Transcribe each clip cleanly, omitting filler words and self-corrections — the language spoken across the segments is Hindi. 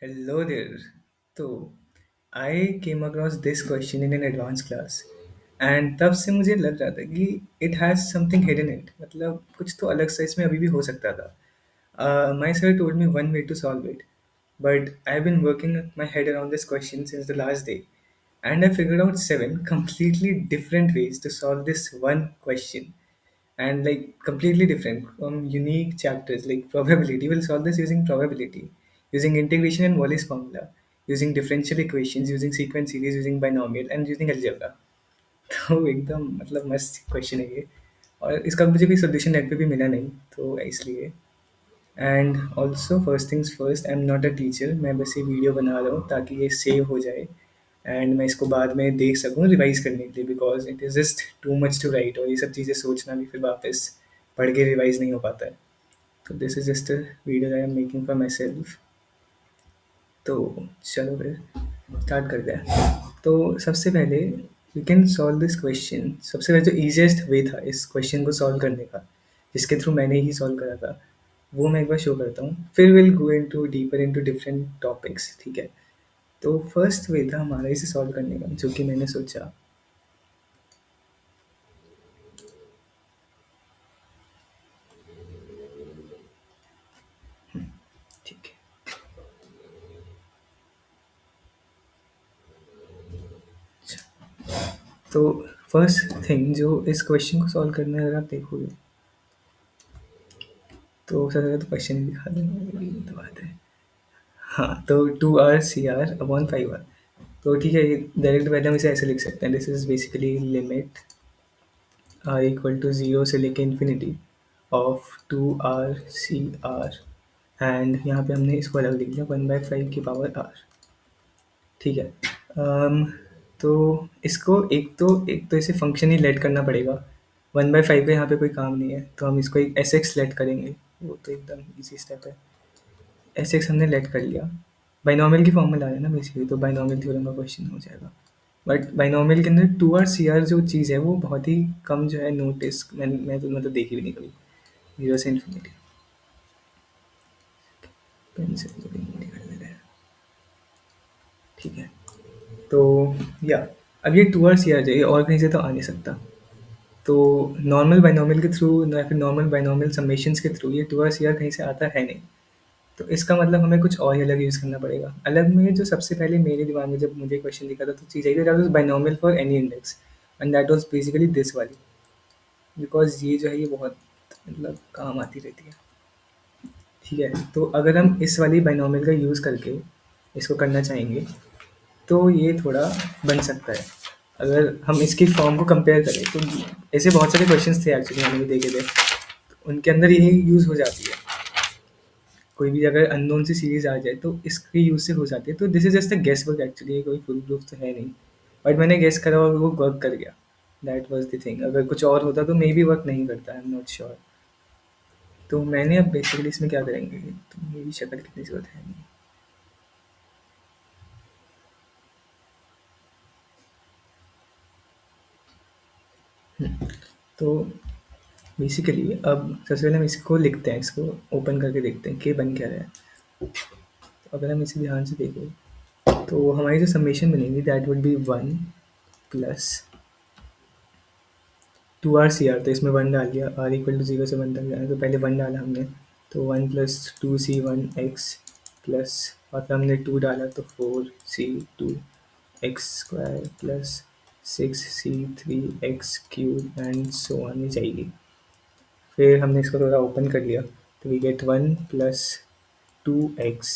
Hello there. So, I came across this question in an advanced class and तब से मुझे लग रहा था कि it has something hidden in it. मतलब कुछ तो अलग सा इसमें अभी भी हो सकता था. My sir told me one way to solve it, but I've been working my head around this question since the last day, and I figured out seven completely different ways to solve this one question and like completely different from unique chapters like probability. We'll solve this using probability, using integration and Wallis formula, using differential equations, using sequence series, using binomial and using algebra. तो एकदम मतलब मस्त क्वेश्चन है ये और इसका मुझे कोई सोल्यूशन नेट पे भी मिला नहीं तो इसलिए and also first things first I am not a teacher मैं बस ये वीडियो बना रहा हूँ ताकि ये सेव हो जाए एंड मैं इसको बाद में देख सकूँ रिवाइज करने के लिए because it is just too much to write और ये सब चीज़ें सोचना भी फिर वापस पढ़ के रिवाइज नहीं हो पाता है तो this is just a video I am making for myself तो चलो फिर स्टार्ट करते हैं तो सबसे पहले we can solve this question सबसे पहले जो ईजिएस्ट वे था इस क्वेश्चन को सॉल्व करने का जिसके थ्रू मैंने ही सॉल्व करा था वो मैं एक बार शो करता हूँ फिर will go into deeper into different topics ठीक है तो फर्स्ट वे था हमारा इसे सॉल्व करने का जो कि मैंने सोचा ठीक है तो फर्स्ट थिंग जो इस क्वेश्चन को सॉल्व करने अगर आप देखोगे तो सबसे पहले तो क्वेश्चन ही दिखा देंगे ये तो बात है हाँ तो 2r/c r/5r तो ठीक है ये डायरेक्ट पहले हम इसे ऐसे लिख सकते हैं this is basically limit r equal to zero से लेके infinity of 2r/c r and यहाँ पे हमने इसको अलग लिख दिया 1/5 की पावर r ठीक है तो इसको एक तो इसे फंक्शन ही लेट करना पड़ेगा 1/5 का यहाँ पे कोई काम नहीं है तो हम इसको एक एस एक्स लेट करेंगे वो तो एकदम इजी स्टेप है एस एक्स हमने लेट कर लिया बाइनोमियल की फॉर्म में ला रहे हैं ना बेसिकली तो बाइनोमियल थ्योरम का क्वेश्चन हो जाएगा बट बाइनोमियल के अंदर 2r/c r जो चीज़ है वो बहुत ही कम जो है नोटिस मैं तो मतलब देखी भी नहीं कभी जीरो से इन्फिनिटी पेन से कर दे रहे हैं ठीक है तो या अब ये 2r/c r चाहिए और कहीं से तो आ नहीं सकता तो नॉर्मल बाइनोमियल के थ्रू या फिर नॉर्मल बाइनोमियल समेशंस के थ्रू ये 2r/c r कहीं से आता है नहीं तो इसका मतलब हमें कुछ और ही अलग यूज़ करना पड़ेगा अलग में जो सबसे पहले मेरे दिमाग में जब मुझे क्वेश्चन दिखा था तो चीज़ आई थी that was binomial for any index and that was basically this वाली बिकॉज ये जो है ये बहुत मतलब काम आती रहती है ठीक है तो अगर हम इस वाली बाइनोमियल का यूज़ करके इसको करना चाहेंगे तो ये थोड़ा बन सकता है अगर हम इसकी फॉर्म को कंपेयर करें तो ऐसे बहुत सारे क्वेश्चंस थे एक्चुअली मैंने भी देखे थे तो उनके अंदर यही यूज़ हो जाती है कोई भी अगर अननोन सी सीरीज आ जाए तो इसके यूज़ से हो जाती है तो this is just a guess work actually कोई फुल प्रूफ तो है नहीं बट मैंने गेस करा और वो वर्क कर गया दैट वाज द थिंग अगर कुछ और होता तो मे बी वर्क नहीं करता आई एम नॉट श्योर तो मैंने अब बेसिकली इसमें क्या करेंगे तो मेरी शक्ल कितनी ज़रूरत है नहीं तो बेसिकली अब सबसे पहले हम इसको लिखते हैं इसको ओपन करके देखते हैं कि बन क्या रहा है तो अगर हम इसे ध्यान से देखें तो हमारी जो समेशन बनेगी that would B 1 plus 2r/c r तो इसमें 1 डाल दिया r इक्वल टू 0 से 1 तक जाना तो पहले 1 डाला हमने तो 1 प्लस 2c1x प्लस और फिर हमने 2 डाला तो 4c2x² plus 6c3x³ and so on ये जाएगी फिर हमने इसको थोड़ा ओपन कर लिया तो we get 1 plus 2x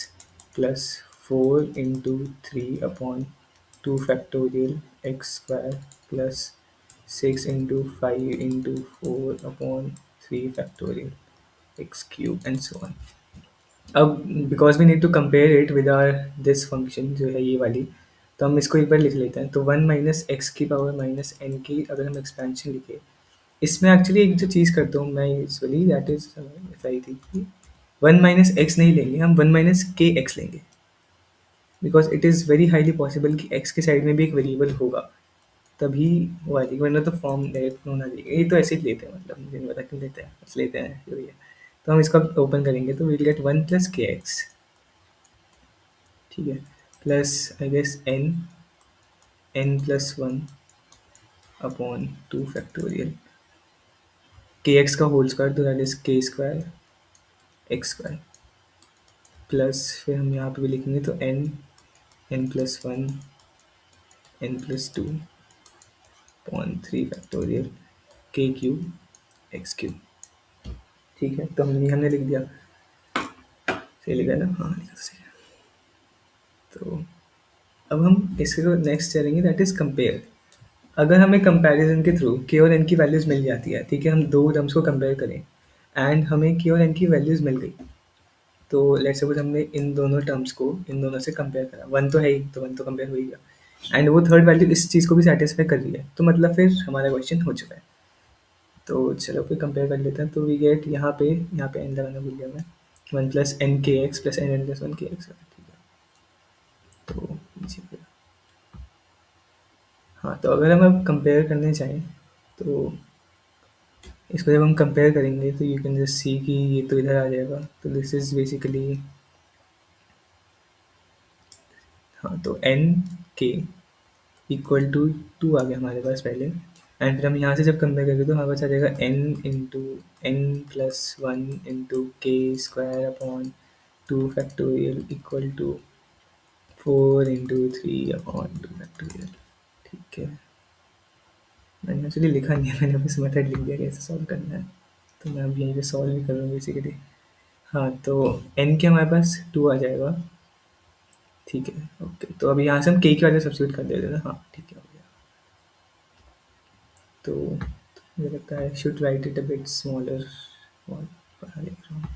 plus 4 into 3/2 factorial x² plus 6 into 5 into 4/3 factorial x³ and so on अब because we need to compare it with our this function जो है ये वाली तो हम इसको एक बार लिख लेते हैं तो 1 माइनस एक्स की पावर माइनस एन की अगर हम एक्सपेंशन लिखे इसमें एक्चुअली एक जो चीज़ करता हूँ मैं यूजुअली दैट इज आई थी 1 माइनस एक्स नहीं लेंगे हम 1 माइनस के एक्स लेंगे because it is very highly possible कि एक्स के साइड में भी एक वेरिएबल होगा तभी वो आएगी वरना तो फॉर्म डायरेक्ट होना चाहिए ये तो ऐसे ही लेते हैं मतलब मुझे नहीं पता क्यों लेते हैं बस लेते हैं जो भी है तो हम इसका ओपन करेंगे तो will get 1 plus k x ठीक है, plus I guess n plus one upon two factorial k x का होल स्क्वायर, तो that is k square x square, plus फिर हम यहाँ पे भी लिखेंगे तो n plus one n plus two upon three factorial k cube x cube. ठीक है, तो हमने लिख दिया, सही लिखा है ना? हाँ लिखा तो सही है। तो अब हम इसको नेक्स्ट चलेंगे, दैट इज कंपेयर। अगर हमें कंपैरिजन के थ्रू के और एन की वैल्यूज़ मिल जाती है, ठीक है, हम दो टर्म्स को कंपेयर करें एंड हमें के और एन की वैल्यूज़ मिल गई, तो लेट्स सपोज हमने इन दोनों टर्म्स को इन दोनों से कंपेयर करा, वन तो है ही, तो वन तो कंपेयर हो ही गया, एंड वो थर्ड वैल्यू इस चीज़ को भी सेटिस्फाई कर रही है, तो मतलब फिर हमारा क्वेश्चन हो चुका है। तो चलो फिर कंपेयर कर लेते हैं। तो वी गेट यहाँ पे एन लगाना भूल गया मैं, one plus n k x plus n plus one k x. ठीक है, तो नीचे पे, हाँ, तो अगर हम अब कंपेयर करने चाहें तो इसको जब हम कंपेयर करेंगे तो यू कैन जस्ट सी कि ये तो इधर आ जाएगा, तो दिस इज़ बेसिकली, हाँ, तो एन के इक्वल टू टू आ गया हमारे पास पहले, एंड फिर हम यहाँ से जब कंपेयर करेंगे तो हमारे पास आ जाएगा n into n plus one into k square upon two factorial equal to four into three upon two factorial. ठीक है, मैंने एक्चुअली लिखा नहीं है, मैंने बस मेथड लिख दिया कैसे सॉल्व करना है, तो मैं अब यहीं पे सॉल्व भी कर रहा हूँ बेसिकली। हाँ, तो एन के हमारे पास टू आ जाएगा। ठीक है, ओके, तो अब यहाँ से हम के की वैल्यू सब्स्टिट्यूट कर देते हैं। हाँ ठीक है, हो गया। तो मुझे लगता है should write it a bit smaller, और पढ़ा लिख रहा हूँ।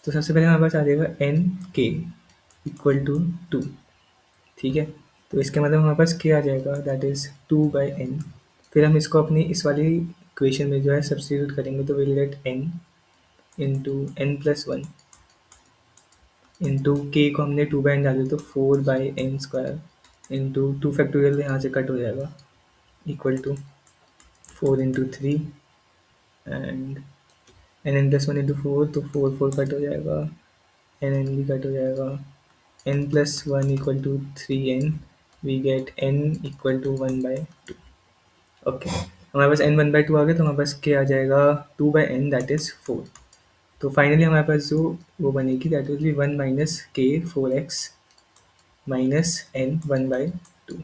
तो सबसे पहले हमारे पास आ जाएगा एन के इक्वल टू टू। ठीक है, तो इसके मतलब हमारे पास क्या आ जाएगा, that is two by n. फिर हम इसको अपनी इस वाली इक्वेशन में जो है सब्स्टिट्यूट करेंगे, तो will get n into n plus one into k को हमने टू बाई एन डाले तो four by n square into two factorial यहाँ से कट हो जाएगा, equal to four into three and n plus one into four, तो फोर फोर कट हो जाएगा, एन भी कट हो जाएगा, n plus one equal to three n, we get n equal to one by two. Okay, हमारे पास एन वन बाई टू आ गया, तो हमारे पास क्या आ जाएगा, two by n that is four. तो फाइनली हमारे पास जो वो बनेगी that will be one minus k four x minus n one by two.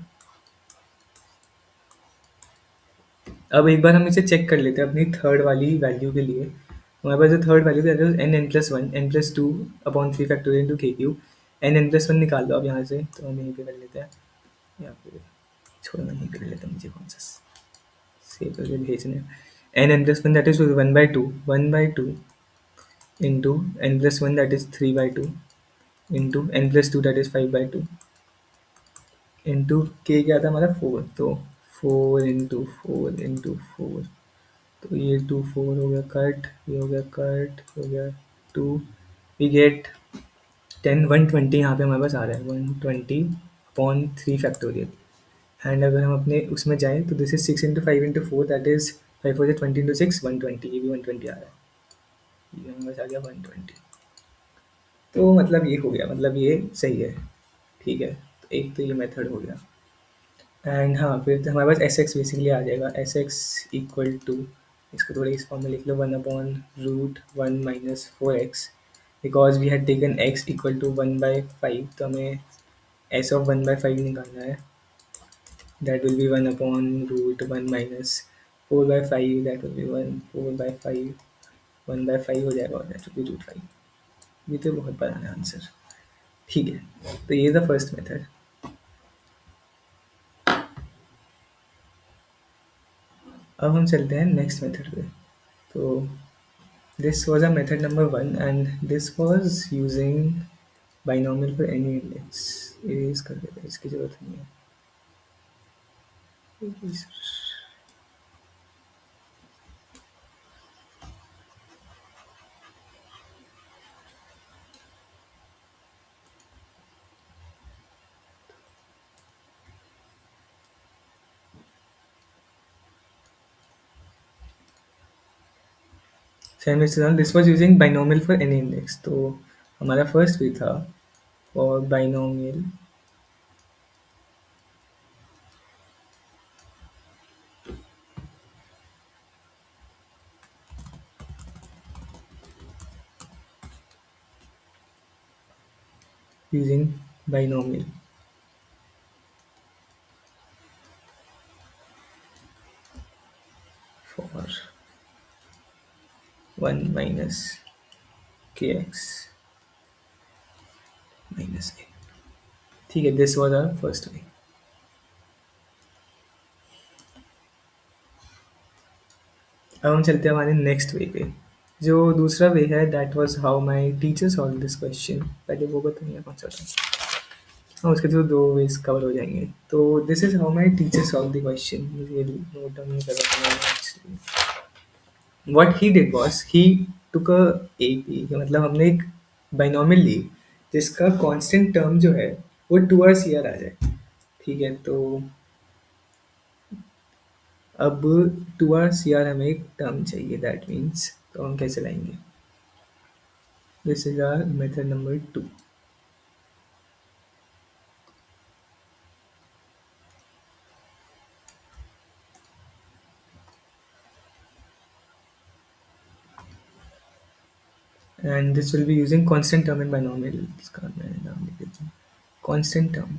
अब एक बार हम इसे चेक कर लेते हैं अपनी थर्ड वाली वैल्यू के लिए। हमारे पास जो थर्ड वैल्यू है n plus one n plus two upon three factorial into k cube, n plus one निकाल दो अब यहाँ से, तो हम यहीं पे कर लेते हैं, यहाँ पे छोड़ना, यहीं पे कर लेते हैं, मुझे कौन सा सेव करके भेजने। N plus one that is one by two into n plus one that is three by two into n plus two that is five by two into k क्या था हमारा फोर, तो फोर इंटू फोर, तो ये टू फोर हो गया कट, ये हो गया कट, हो गया two, we get ten, one twenty यहाँ पे हमारे पास आ रहा है, one twenty upon three factorial. And अगर हम अपने उसमें जाएँ तो this is six into five into four that is five four twenty into six one twenty, ये भी वन ट्वेंटी आ रहा है, ये हमारे पास आ गया वन ट्वेंटी। तो मतलब ये हो गया, मतलब ये सही है। ठीक है, तो एक तो ये मेथड हो गया। एंड हाँ, फिर तो हमारे पास एस एक्स बेसिकली आ जाएगा, एस एक्स इक्वल टू, इसको थोड़ा इस फॉर्म में लिख लो, one upon root one minus four x, because we had taken x equal to one by five, तो हमें S of one by five निकालना है, that will be one upon root one minus four by five, that will be one, four by five one by five हो जाएगा, और that will be root five. ये तो बहुत बड़ा है आंसर। ठीक है, तो ये द फर्स्ट मेथड। अब हम चलते हैं नेक्स्ट मेथड पे। तो this was a method number one, and this was using binomial for any index. erase कर देते हैं, इसकी जरूरत नहीं है। This was using binomial for any index, तो हमारा फर्स्ट भी था for binomial using binomial for 1 minus kx minus a. ठीक है, this was our first way. अब हम चलते हैं हमारे नेक्स्ट वे पे. जो दूसरा वे है that was how my teacher solve this question. पहले वो बताइए कौन सा था. हाँ, उसके थ्रू दो वेज कवर हो जाएंगे. तो this is how my teacher solve the question. मुझे नोट डाउन नहीं कर रहा था मैंने actually. What he did was he took a AP, मतलब हमने एक बाइनोमियल ली जिसका कांस्टेंट टर्म जो है वो 2r आ जाए. ठीक है, तो अब 2r हमें एक टर्म चाहिए. दैट मीन्स तो हम कैसे लाएंगे. This is our method number 2. And this will be using constant term in binomial. इसका मैं नाम लिख देता हूँ, कांस्टेंट टर्म.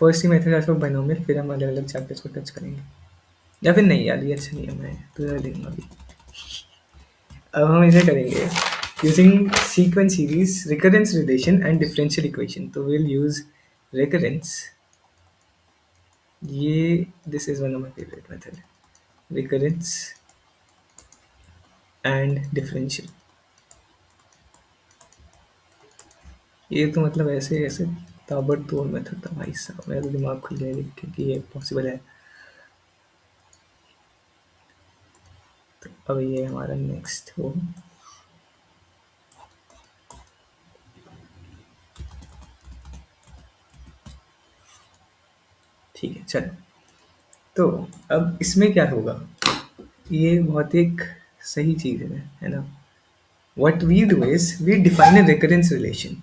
फर्स्ट ही मेथड है बाइनोमियल, फिर हम अलग अलग चैप्टर्स को टच करेंगे. या फिर नहीं यार, ये अच्छा नहीं है, मैं तुझे लेंगे अभी. अब हम इसे करेंगे using sequence series, recurrence relation and differential equation. तो विल यूज रिकरेंस. ये this is one of my favourite method. Recurrence and differential. ये तो मतलब ऐसे ऐसे ताबड़तोड़ मेथड था भाई साहब. मेरा तो दिमाग खुल गया देख के कि ये पॉसिबल है. तो अब ये हमारा नेक्स्ट हो. ठीक है चलो. तो अब इसमें क्या होगा, ये बहुत एक सही चीज़ है ना. What we do is we define a recurrence relation.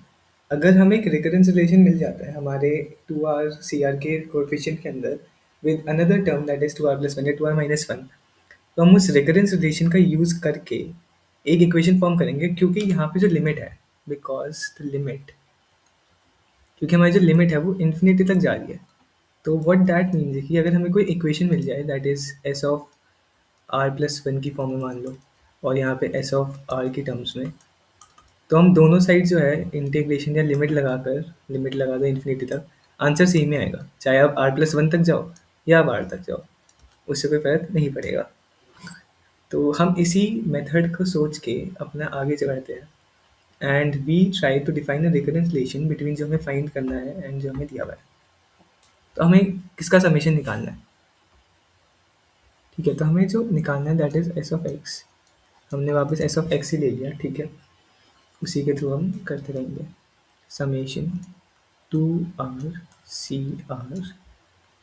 अगर हमें एक रिकरेंस रिलेशन मिल जाता है हमारे 2r के कोएफिशिएंट के अंदर with another term that is 2r+1 या 2r-1, तो हम उस रिकरेंस रिलेशन का यूज़ करके एक इक्वेशन फॉर्म करेंगे. क्योंकि यहाँ पे जो लिमिट है, बिकॉज द लिमिट, क्योंकि हमारी जो लिमिट है वो इन्फिनिटी तक जा रही है. तो व्हाट दैट मीन्स है कि अगर हमें कोई इक्वेशन मिल जाए that is S of r+1 की फॉर्म में मान लो, और यहाँ पे एस ऑफ r की टर्म्स में, तो हम दोनों साइड जो है इंटीग्रेशन या लिमिट लगा दो इन्फिनिटी तक, आंसर सेम ही आएगा. चाहे आप r+1 तक जाओ या आप r तक जाओ, उससे कोई फर्क नहीं पड़ेगा. तो हम इसी मेथड को सोच के अपना आगे बढ़ते हैं and we try to define a recurrence relation between जो हमें फाइंड करना है एंड जो हमें दिया हुआ है. तो हमें किसका समेशन निकालना है. ठीक है, तो हमें जो निकालना है that is S of x. हमने वापस एस ऑफ एक्स ही ले लिया. ठीक है, उसी के थ्रू हम करते रहेंगे. समेशन 2r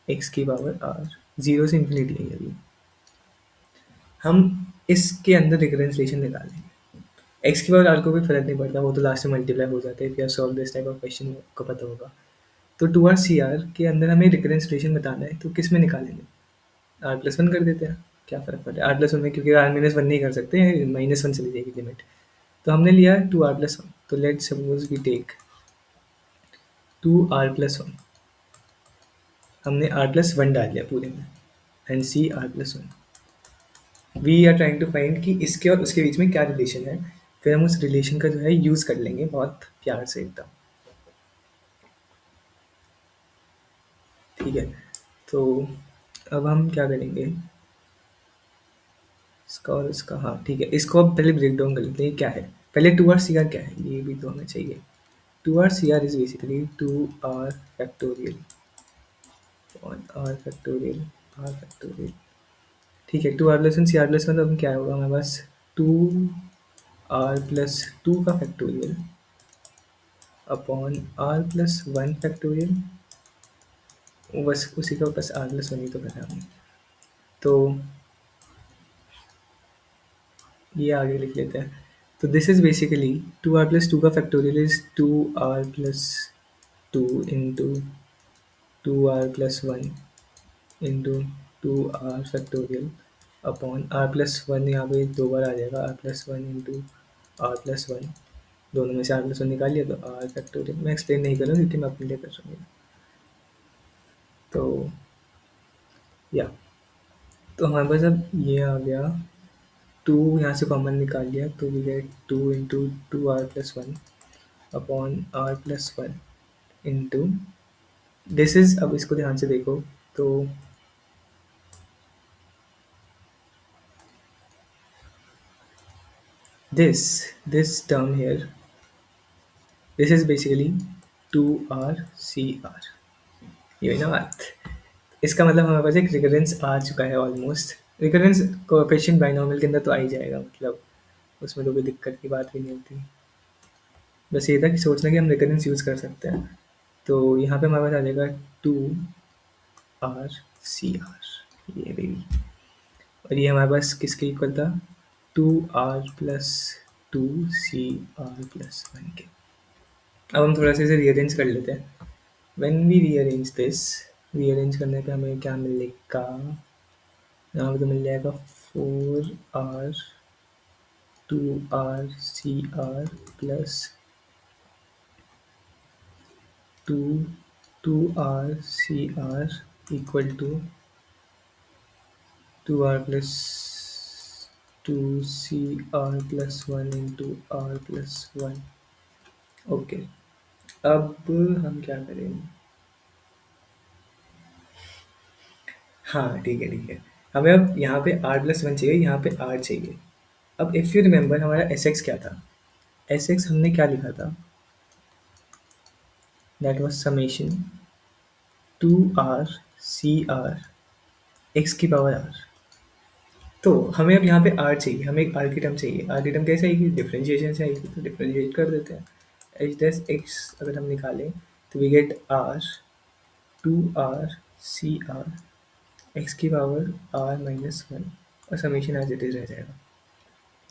एक्स की पावर आर, जीरो से इन्फिनिटी है अभी. हम इसके अंदर रिकरेंस रिलेशन निकालेंगे. एक्स की पावर आर को कोई फर्क नहीं पड़ता, वो तो लास्ट में मल्टीप्लाई हो जाते हैं. If you solve this type of question को पता होगा. तो 2r के अंदर हमें रिकरेंस रिलेशन बताना है, तो किस में निकालेंगे. r+1 कर देते हैं, क्या फ़र्क पड़ रहा है r+1 में, क्योंकि r-1 नहीं कर सकते, -1 चली जाएगी लिमिट. तो हमने लिया 2r+1. तो let suppose we take 2r+1. हमने r+1 डाल दिया पूरे में and C r+1. We are trying to find कि इसके और उसके बीच में क्या रिलेशन है. फिर हम उस रिलेशन का जो है यूज़ कर लेंगे बहुत प्यार से एकदम. ठीक है, तो अब हम क्या करेंगे, इसका और इसका. हाँ ठीक है, इसको अब पहले ब्रेक डाउन कर लेते हैं. ये क्या है, पहले 2r क्या है ये भी तो हमें चाहिए. 2r is basically 2r factorial on r factorial. ठीक है, 2r+1 तो हम क्या होगा हमारे पास, 2r+2 का फैक्टोरियल अपॉन r+1 फैक्टोरियल. बस उसी का बस r+1 ही तो करा हमने. तो ये आगे लिख लेते हैं. तो दिस इज बेसिकली 2r+2 का factorial is 2r+2 into 2r+1 into 2r factorial upon r+1, यहाँ पे दो बार आ जाएगा, r+1 इंटू r+1, दोनों में से r+1 निकाल लिया तो r फैक्टोरियल। मैं एक्सप्लेन नहीं कर रहा हूँ क्योंकि मैं अपने लिए कर रहा हूँ। तो या तो हमारे पास अब ये आ गया, टू यहाँ से कॉमन निकाल लिया तो we get 2 into 2r+1 upon r+1 into this is, अब इसको ध्यान से देखो तो this term here, this is basically 2r/CR, ये हुई ना बात। इसका मतलब हमारे पास एक रिकरेंस आ चुका है ऑलमोस्ट। रिकरेंस कोएफिशिएंट बाइनोमियल के अंदर तो आ ही जाएगा, मतलब उसमें तो कोई दिक्कत की बात भी नहीं होती। बस ये था कि सोचना कि हम रिकरेंस यूज़ कर सकते हैं। तो यहाँ पे हमारे पास आ जाएगा 2r/CR, ये बेबी। और ये हमारे पास किसके इक्वल था, 2r+2CR+1 के। अब हम थोड़ा सा इसे रीअरेंज कर लेते हैं। When we rearrange this, rearrange करने पे हमें क्या मिलेगा, यहाँ पे तो मिल जाएगा 4r2CR+2r equal to 2r+2CR+1 into r+1। Okay, अब हम क्या करेंगे, हाँ ठीक है ठीक है। हमें अब यहाँ पे r+1 चाहिए, यहाँ पे r चाहिए। अब इफ़ यू रिमेंबर हमारा एस एक्स क्या था, एस एक्स हमने क्या लिखा था, that was summation 2r/CR x की पावर r। तो हमें अब यहाँ पे r चाहिए, हमें एक r की टर्म चाहिए। r की टर्म कैसे आएगी, डिफरेंशिएशन से आएगी, तो डिफरेंशिएट कर देते हैं। एच डैश एक्स अगर हम निकालें तो we get r 2r/CR x की पावर r-1 और समेशन एज इट इज रह जाएगा।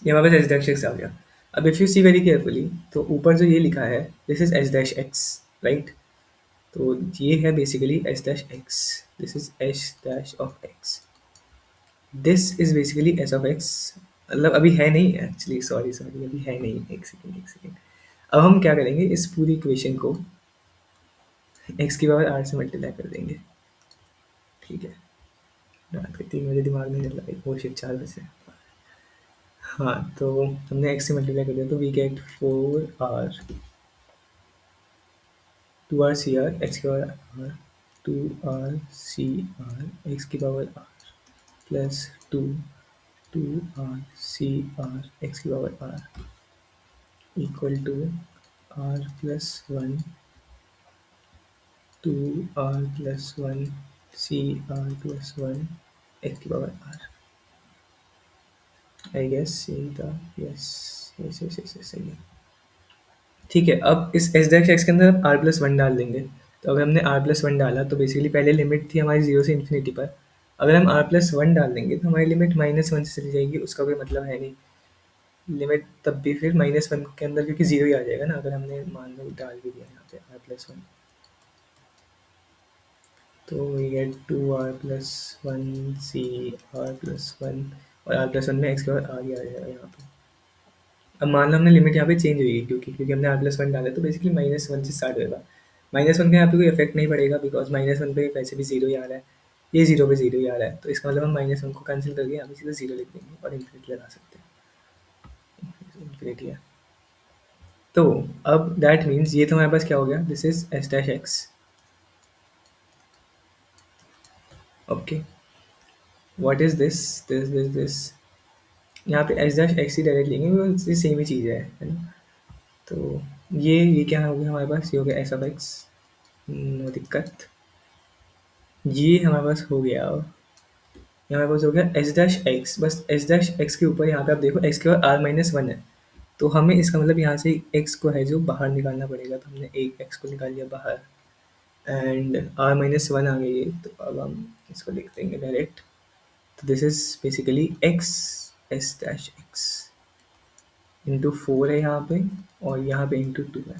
ये हमारे पास एच डैश एक्स आ गया। अब if you see very carefully तो ऊपर जो ये लिखा है this is h dash x, right. तो ये है basically h dash x, this is h dash of x, this is basically h of x. मतलब अभी है नहीं एक्चुअली, सॉरी सॉरी अभी है नहीं, एक सेकेंड एक सेकेंड। अब हम क्या करेंगे, इस पूरी इक्वेशन को एक्स की पावर आर से मल्टीप्लाई कर देंगे, ठीक है। रात के 3 बजे दिमाग में चल रहा है, वो शिट 4 बजे। हाँ तो हमने एक्स से मल्टीप्लाई कर दिया तो we get 4r 2r/CR x की पावर आर, 2r/CR एक्स की power r plus 2r/CR x की power r equal to r+1 2r+1 CR+1 x की पावर आर। आई गेस यही था, yes yes yes yes yes सही है। ठीक है, अब इस एच डैश एक्स के अंदर आप r+1 डाल देंगे। तो अगर हमने r+1 डाला तो बेसिकली पहले लिमिट थी हमारी 0 से इन्फिनिटी पर। अगर हम r+1 डाल देंगे तो हमारी लिमिट -1 से चली जाएगी, उसका कोई मतलब है नहीं। लिमिट तब भी फिर -1 के अंदर क्योंकि 0 ही आ जाएगा ना, अगर हमने मान लो डाल भी दिया यहाँ पे r+1। तो वी गेट 2r+1 CR+1 और r+1 में एक्स के बाद r ही आ जाएगा यहाँ पे। अब मान लो हमने लिमिट यहाँ पे चेंज हुई है क्योंकि हमने r+1 डाला तो बेसिकली -1 से स्टार्ट होएगा। -1 का यहाँ पे कोई इफेक्ट नहीं पड़ेगा बिकॉज -1 पे वैसे भी 0 ही आ रहा है, ये 0 पे 0 ही आ रहा है, तो इसका मतलब हम -1 को कैंसिल करके यहाँ पे सीधा 0 लिख देंगे और इन्फिनिटी लगा सकते हैं, इन्फिनिटी है। तो अब दैट मीन्स ये तो हमारे पास क्या हो गया, this is h dash x. Okay, what is this, this यहाँ पे एच डैश एक्स ही डायरेक्ट लेंगे, वो सेम ही चीज़ है ना। तो ये क्या हो गया हमारे पास, ये हो गया एस ऑफ एक्स, नो दिक्कत। ये हमारे पास हो गया, ये हमारे पास हो गया एच डैश एक्स। बस एच डैश एक्स के ऊपर यहाँ पे आप देखो एक्स के बाद r-1 है, तो हमें इसका मतलब यहाँ से एक्स को है जो बाहर निकालना पड़ेगा, तो हमने एक एक्स को निकाल लिया बाहर एंड r-1 आ गई है, तो अब हम इसको लिख देंगे डायरेक्ट। तो this is basically x S dash x. Into four है यहाँ पे, और यहाँ पे इंटू टू है।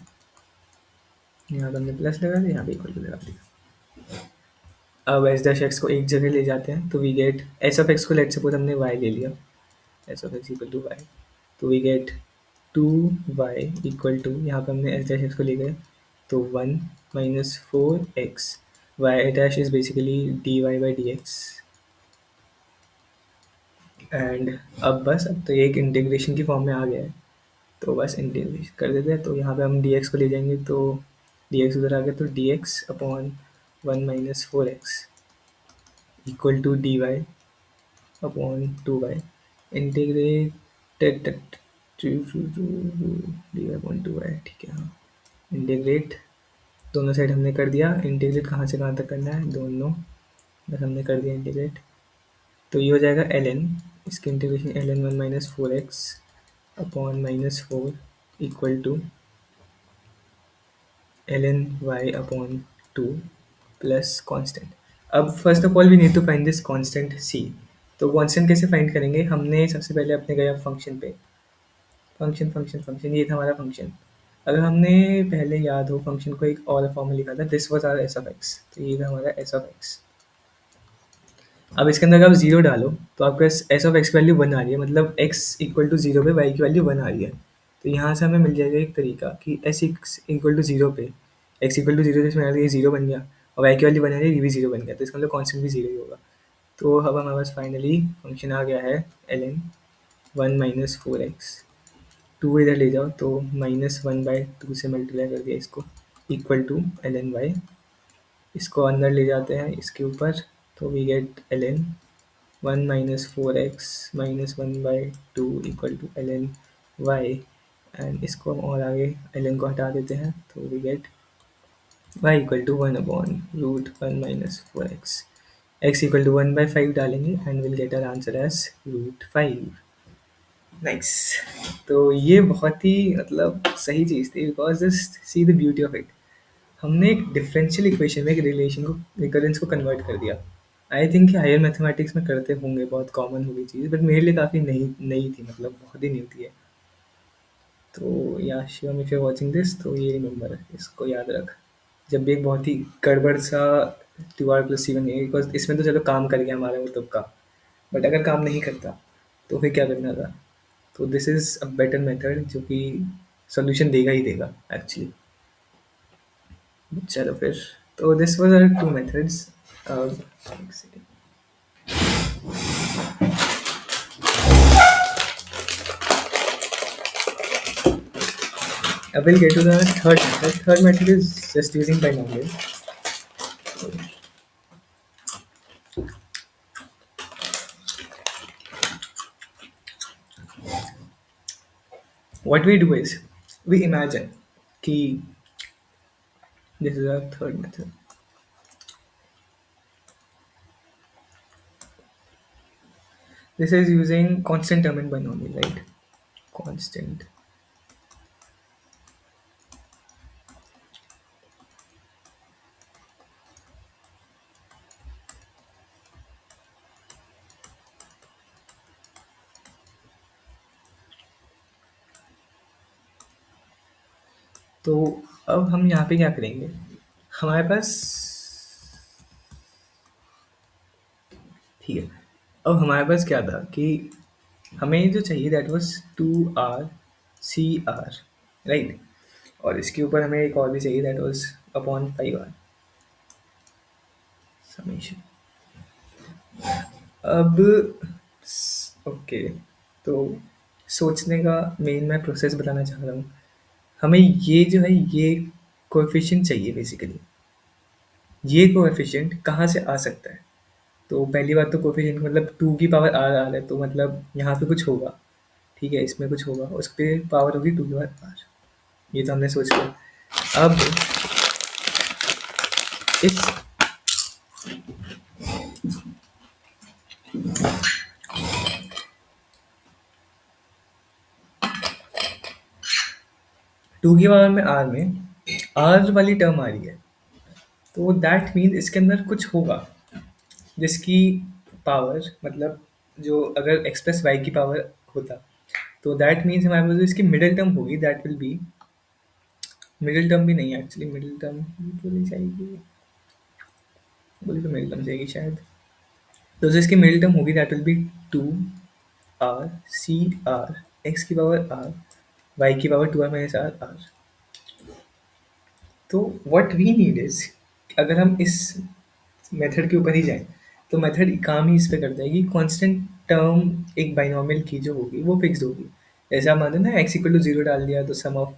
यहाँ पे हमने प्लस लगा दिया, यहाँ पे इक्वल टू लगा दिया। अब एच डैश एक्स को एक जगह ले जाते हैं तो we get S of x को, लेट सपोज हमने वाई ले लिया, S of x equal to y, तो we get two y equal to, यहाँ पे हमने एच डैश एक्स को ले गए तो one minus four x, y dash is basically d y by d x. And अब तो ये एक इंटीग्रेशन की फॉर्म में आ गया है, तो बस इंटीग्रेशन कर देते हैं। तो यहाँ पे हम डी एक्स को ले जाएंगे तो डी एक्स उधर आ गया, तो d x upon one minus four x equal to d y upon two y integrated d y upon two y, ठीक है। हाँ, इंटीग्रेट दोनों साइड हमने कर दिया। इंटीग्रेट कहाँ से कहाँ तक करना है, दोनों बस हमने कर दिया इंटीग्रेट। तो ये हो जाएगा एल एन, इसकी integration l n one minus four x upon minus four equal to l n y upon two plus constant. अब first of all we need to find this constant c. तो कॉन्स्टेंट कैसे फाइंड करेंगे, हमने सबसे पहले अपने गए फंक्शन पे, फंक्शन फंक्शन फंक्शन, ये था हमारा फंक्शन। अगर हमने पहले याद हो फंक्शन को एक और फॉर्म में लिखा था, this was our s of x, तो ये था हमारा एस ऑफ एक्स। अब इसके अंदर अगर आप जीरो डालो तो आपका एस ऑफ एक्स की वैल्यू वन आ रही है, मतलब एक्स इक्वल टू जीरो पे वाई की वैल्यू वन आ रही है। तो यहाँ से हमें मिल जाएगा एक तरीका कि s x equal to zero पे, एक्स इक्वल टू जीरो जिसमें ये जीरो बन गया, और वाई की वैल्यू वन आ रही है, ये भी जीरो बन गया, तो इसका मतलब कॉन्स्टेंट भी जीरो ही होगा। तो अब हमारे पास फाइनली फंक्शन आ गया है l n one minus four x, two इधर ले जाओ तो माइनस वन बाई टू से मल्टीप्लाई कर दिया इसको, equal to l n y. इसको अंदर ले जाते हैं इसके ऊपर, तो we get l n one minus four x minus one by two equal to l n y. And इसको हम और आगे एल एन को हटा देते हैं, तो we get y equal to one upon root one minus four x equal to one by five डालेंगे and will get our answer as root five. Nice. तो ये बहुत ही मतलब सही चीज़ थी, because just see the beauty of it. हमने एक डिफरेंशियल इक्वेशन में एक रिलेशन को, रिकरेंस को कन्वर्ट कर दिया। आई थिंक कि हायर मैथमेटिक्स में करते होंगे, बहुत कॉमन होगी चीज़, बट मेरे लिए काफ़ी नई नई थी, मतलब बहुत ही न्यू थी है। तो या Shivam, if you watching this, तो ये रिमेंबर, इसको याद रख। जब भी एक बहुत ही गड़बड़ सा टू आर प्लस सी बन गया, बिकॉज इसमें तो चलो काम कर गया हमारा वो तुक्का, बट अगर काम नहीं करता तो फिर क्या करना था। तो this is a better method जो कि सोल्यूशन देगा ही देगा एक्चुअली। चलो फिर, तो this was our two methods. I will get to the third method. Third method is just using binomial. What we do is we imagine कि this is our third method. This is using constant term in binomial, right? Constant. तो अब हम यहाँ पे क्या करेंगे, हमारे पास, ठीक है, अब हमारे पास क्या था कि हमें जो चाहिए that was two R C r, right. और इसके ऊपर हमें एक और भी चाहिए that was upon five r summation. अब ओके, तो सोचने का मेन मैं प्रोसेस बताना चाह रहा हूँ। हमें ये जो है ये कोएफिशिएंट चाहिए बेसिकली। ये कोएफिशिएंट कहाँ से आ सकता है, तो पहली बात तो कोएफिशिएंट मतलब टू की पावर आर आ रहा है, तो मतलब यहाँ पे कुछ होगा, ठीक है, इसमें कुछ होगा, उस पर पावर होगी टू की पावर आर। ये तो हमने सोच लिया। अब इस टू की पावर में आर वाली टर्म आ रही है, तो दैट मीन इसके अंदर कुछ होगा जिसकी पावर, मतलब जो अगर एक्स प्लस वाई की पावर होता तो दैट मीन्स हमारे पास जो इसकी मिडिल टर्म होगी that will B, middle term भी नहीं एक्चुअली, मिडिल टर्म बोली जाएगी, बोली तो मिडिल टर्म जाएगी शायद। तो जो इसकी मिडिल टर्म होगी that will be two R C r x की पावर आर वाई की power two r minus r r. तो व्हाट वी नीड इज, अगर हम इस मेथड के ऊपर ही जाएँ, तो मेथड काम ही इस पे करता है कि कांस्टेंट टर्म एक बाइनोमियल की जो होगी वो फिक्स्ड होगी। जैसे आप मान लो ना x इक्वल टू 0 डाल दिया तो सम ऑफ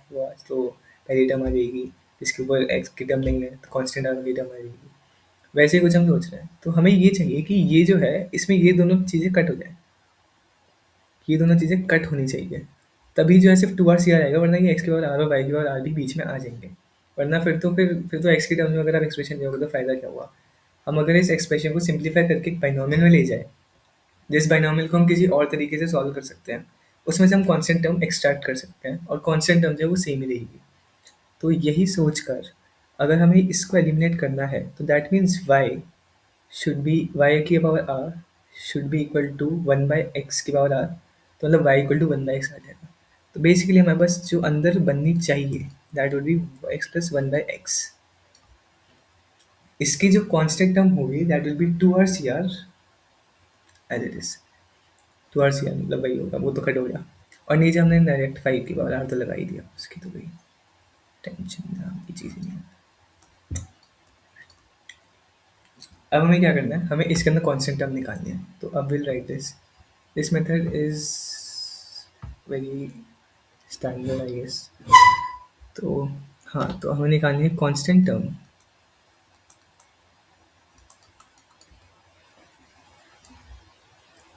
तो पहली टर्म आ जाएगी, इसके ऊपर x की टर्म नहीं है तो कांस्टेंट आगे की टर्म आ जाएगी। वैसे ही कुछ हम सोच रहे हैं, तो हमें ये चाहिए कि ये जो है इसमें ये दोनों चीज़ें कट हो जाए, ये दोनों चीज़ें कट होनी चाहिए, तभी जो है सिर्फ टू आर सी आर आएगा, वरना ये एक्स की पावर आर और वाई की पावर आर भी बीच में आ जाएंगे। वरना फिर तो एक्स की टर्म में अगर आप एक्सप्रेशन लियोगे तो फ़ायदा क्या हुआ। हम अगर इस एक्सप्रेशन को सिंप्लीफाई करके एक बाइनोमियल में ले जाए, जिस बाइनोमियल को हम किसी और तरीके से सॉल्व कर सकते हैं, उसमें से हम कांस्टेंट टर्म एक्सट्रैक्ट कर सकते हैं और कांस्टेंट टर्म जो है वो सेम ही रहेगी। तो यही सोचकर अगर हमें इसको एलिमिनेट करना है तो that means y should be, y की power r should be equal to one by x की पावर आर, तो मतलब y equal to one by x आ जाएगा। तो बेसिकली हमारे पास जो अंदर बननी चाहिए that would be x plus one by x. इसकी जो कांस्टेंट टर्म होगी that will be two R C r as it is. Two R C r मतलब वही होगा, वो तो कट हो गया। और नीचे हमने डायरेक्ट फाइव की पावर आर तो लगा ही दिया, उसकी तो कोई टेंशन नाम की चीज़ नहीं है। अब हमें क्या करना है, हमें इसके अंदर कांस्टेंट टर्म निकालनी है। तो अब will write this method is very standard I guess. तो हाँ, तो हमें निकालनी है constant term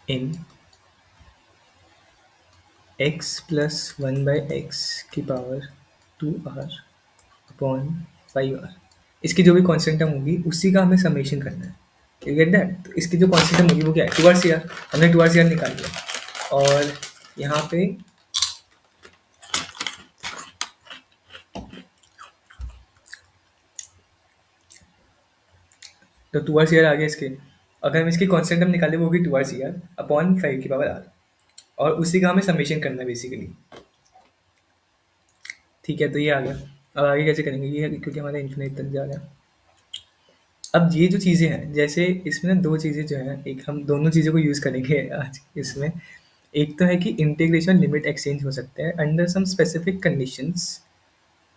in x plus one by x की power two r upon five r. इसकी जो भी कांस्टेंट टर्म होगी उसी का हमें समेशन करना है। You get that. तो इसकी जो कांस्टेंट टर्म होगी वो क्या है, टू आर सी आर। हमने टू आर सी आर निकाल लिया और यहाँ पे तो टू आर सी आर आ गया इसके। अगर हम इसकी कांस्टेंट टर्म निकाले वो होगी two R C r upon five की पावर आर, और उसी का हमें समेशन करना है बेसिकली। ठीक है, तो ये आ गया। अब आगे कैसे करेंगे, ये क्योंकि हमारा इन्फिनिट तक जा रहा है। अब ये जो चीज़ें हैं, जैसे इसमें ना दो चीज़ें जो हैं, एक हम दोनों चीज़ों को यूज़ करेंगे आज इसमें। एक तो है कि इंटीग्रेशन लिमिट एक्सचेंज हो सकते हैं अंडर सम स्पेसिफिक कंडीशंस,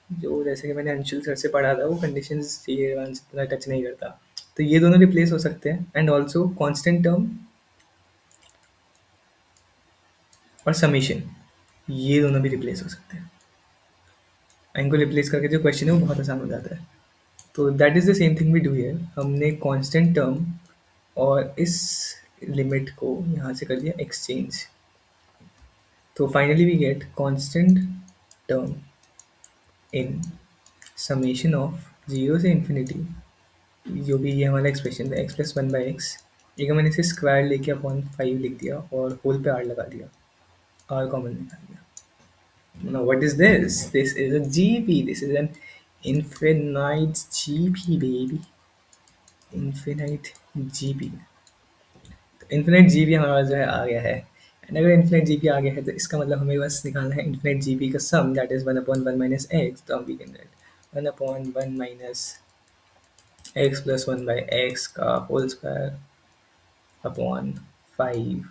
जो जैसे कि मैंने अंशुल सर से पढ़ा था, वो कंडीशंस ये आंसर पूरा टच नहीं करता। तो ये दोनों रिप्लेस हो सकते हैं एंड ऑल्सो कांस्टेंट टर्म और समेशन, ये दोनों भी रिप्लेस हो सकते हैं। इनको रिप्लेस करके जो क्वेश्चन है वो बहुत आसान हो जाता है। तो that is the same thing we do here. हमने कांस्टेंट टर्म और इस लिमिट को यहाँ से कर दिया एक्सचेंज। तो finally we get constant term in summation of zero से इन्फिनिटी, जो भी ये हमारा एक्सप्रेशन था x plus one by x, एक मैंने इसे स्क्वायर लेके अपॉन फाइव लिख दिया और होल पे आर लगा दिया, आर कॉमन निकाल दिया। Now what is this? This is a GP. This is an infinite GP baby. Infinite GP. Infinite G P हमारे पास जो है आ गया है। एंड अगर इन्फिनिट जी बी आ गया है तो इसका मतलब हमें बस निकालना है इन्फिनिट जी बी का sum, that is one upon one minus x. तो हम we can get one upon one minus x plus one by x का होल स्क्वायर अपॉन फाइव।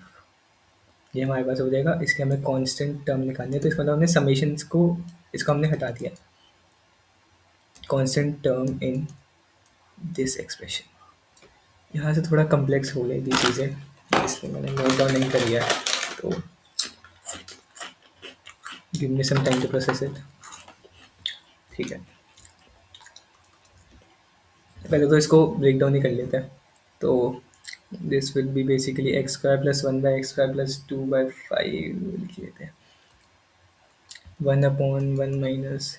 ये हमारे पास हो जाएगा। इसके हमें कांस्टेंट टर्म निकालनी है, तो इसका मतलब हमने समेशंस को, इसको हमने हटा दिया। Constant term in this expression. यहाँ से थोड़ा कम्प्लेक्स हो गई थी चीज़ें, इसलिए मैंने नोट डाउन नहीं करी है। तो give me some time to process it. ठीक है, पहले तो इसको ब्रेक डाउन ही कर लेते हैं। तो this will be basically x square plus one by x square plus two by five लिख लेते हैं, वन अपॉन वन माइनस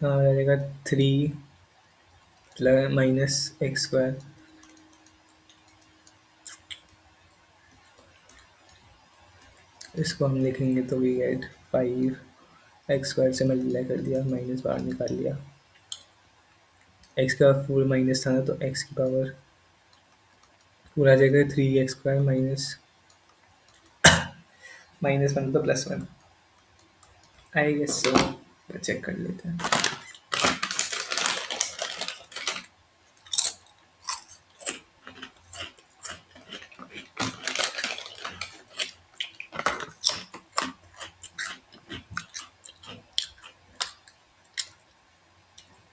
रहेगा three plus minus x square, इसको हम लिखेंगे तो we get five x square से मल्टीप्लाई कर दिया, माइनस बाहर निकाल लिया, एक्स का 4 माइनस था ना, तो एक्स की पावर पूरा आ जाएगा 3x² माइनस -1 तो +1। आई गेस सो, चेक कर लेते हैं।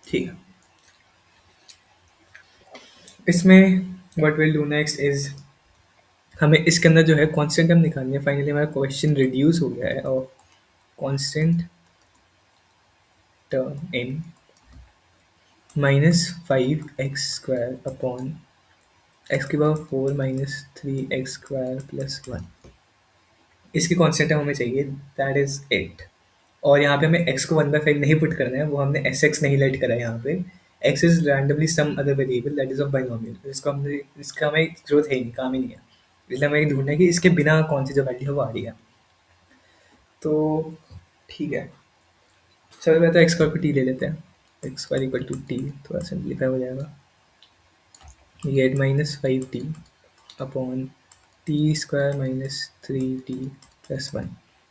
ठीक है, इसमें what will do next is, हमें इसके अंदर जो है कांस्टेंट हम निकालनी है। फाइनली हमारा क्वेश्चन रिड्यूस हो गया है और कांस्टेंट टर्म इन -5x² अपॉन एक्स की पावर 4 -3x² +1, इसकी कांस्टेंट हमें चाहिए, दैट इज इट। और यहाँ पे हमें x को 1/5 नहीं पुट करना है, वो हमने sx नहीं लेट करा है यहाँ पे। x is randomly some other variable that is of binomial, इसका हमें जरूरत है ही नहीं, काम ही नहीं है। इसलिए हमें ढूंढना है कि इसके बिना कौन सी जो वैल्यू है वो आ रही है। तो ठीक है, चलो मैं तो एक्स स्क्वायर को टी ले लेते हैं। X square equal to t, थोड़ा सिंप्लीफाई हो जाएगा। ये 8 -5t upon T square -3t+1।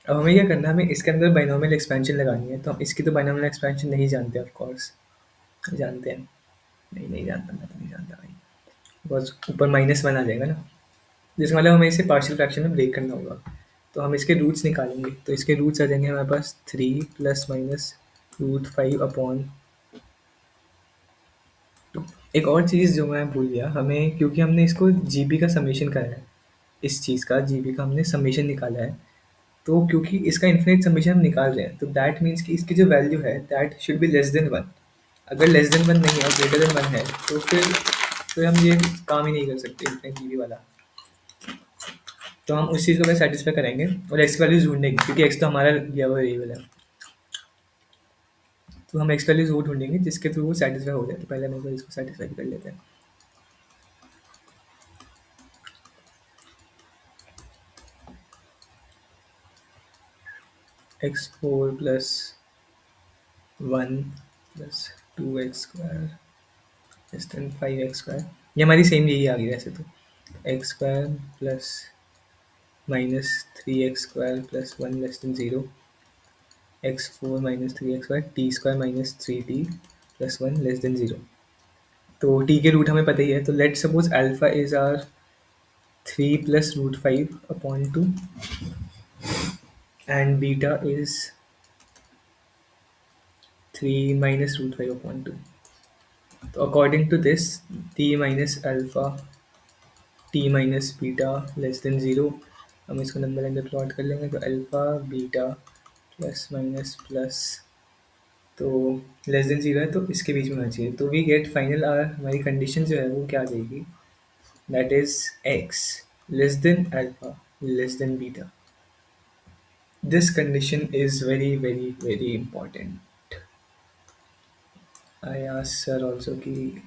अब हमें क्या करना है, हमें इसके अंदर बाइनोमियल एक्सपेंशन लगानी है। तो हम इसकी तो बाइनोमियल एक्सपेंशन नहीं जानते, ऑफ कोर्स जानते हैं। नहीं, नहीं जानता, मैं तो नहीं जानता भाई। बस ऊपर -1 आ जाएगा ना, जिसका मतलब हमें इसे पार्शियल फ्रैक्शन में ब्रेक करना होगा। तो हम इसके रूट्स निकालेंगे, तो इसके रूट्स आ जाएंगे हमारे पास 3 ± √5 अपॉन 2। एक और चीज़ जो मैं भूल गया, हमें क्योंकि हमने इसको जीबी का समेशन करा है, इस चीज़ का जीबी का हमने समेशन निकाला है। तो क्योंकि इसका इन्फिनिट समेशन हम निकाल रहे हैं, तो दैट मीन्स कि इसकी जो वैल्यू है that should be less than 1। अगर लेस देन 1 नहीं है, ग्रेटर देन 1 है, तो फिर हम ये काम ही नहीं कर सकते इन्फिनिट जीबी वाला। तो हम उस चीज़ को पहले सेटिस्फाई करेंगे और एक्स वैल्यूज ढूंढेंगे, क्योंकि एक्स तो हमारा दिया हुआ वेरिएबल है। तो हम एक्स वैल्यूज वो ढूंढेंगे जिसके थ्रू वो सेटिस्फाई हो जाए। तो पहले हम एक बार इसको सेटिस्फाई कर लेते हैं। x4 + 1 + 2x² <5x², ये हमारी सेम यही आ गई वैसे तो। x² plus -3x² +1 <0, x4 - 3x² t² -3t+1 <0। तो t के रूट हमें पता ही है, तो let suppose alpha is our 3 + √5 upon 2 and beta is 3 - √5 upon 2। तो according to this, t minus alpha t minus beta <0, हम इसको नंबर लाइन पे प्लॉट कर लेंगे। तो alpha beta plus minus plus, तो <0 है, तो इसके बीच में होना चाहिए। तो वी गेट फाइनल आर, हमारी कंडीशन जो है वो क्या आ जाएगी, that is x less than alpha less than beta. This condition is very very very important. I asked sir also कि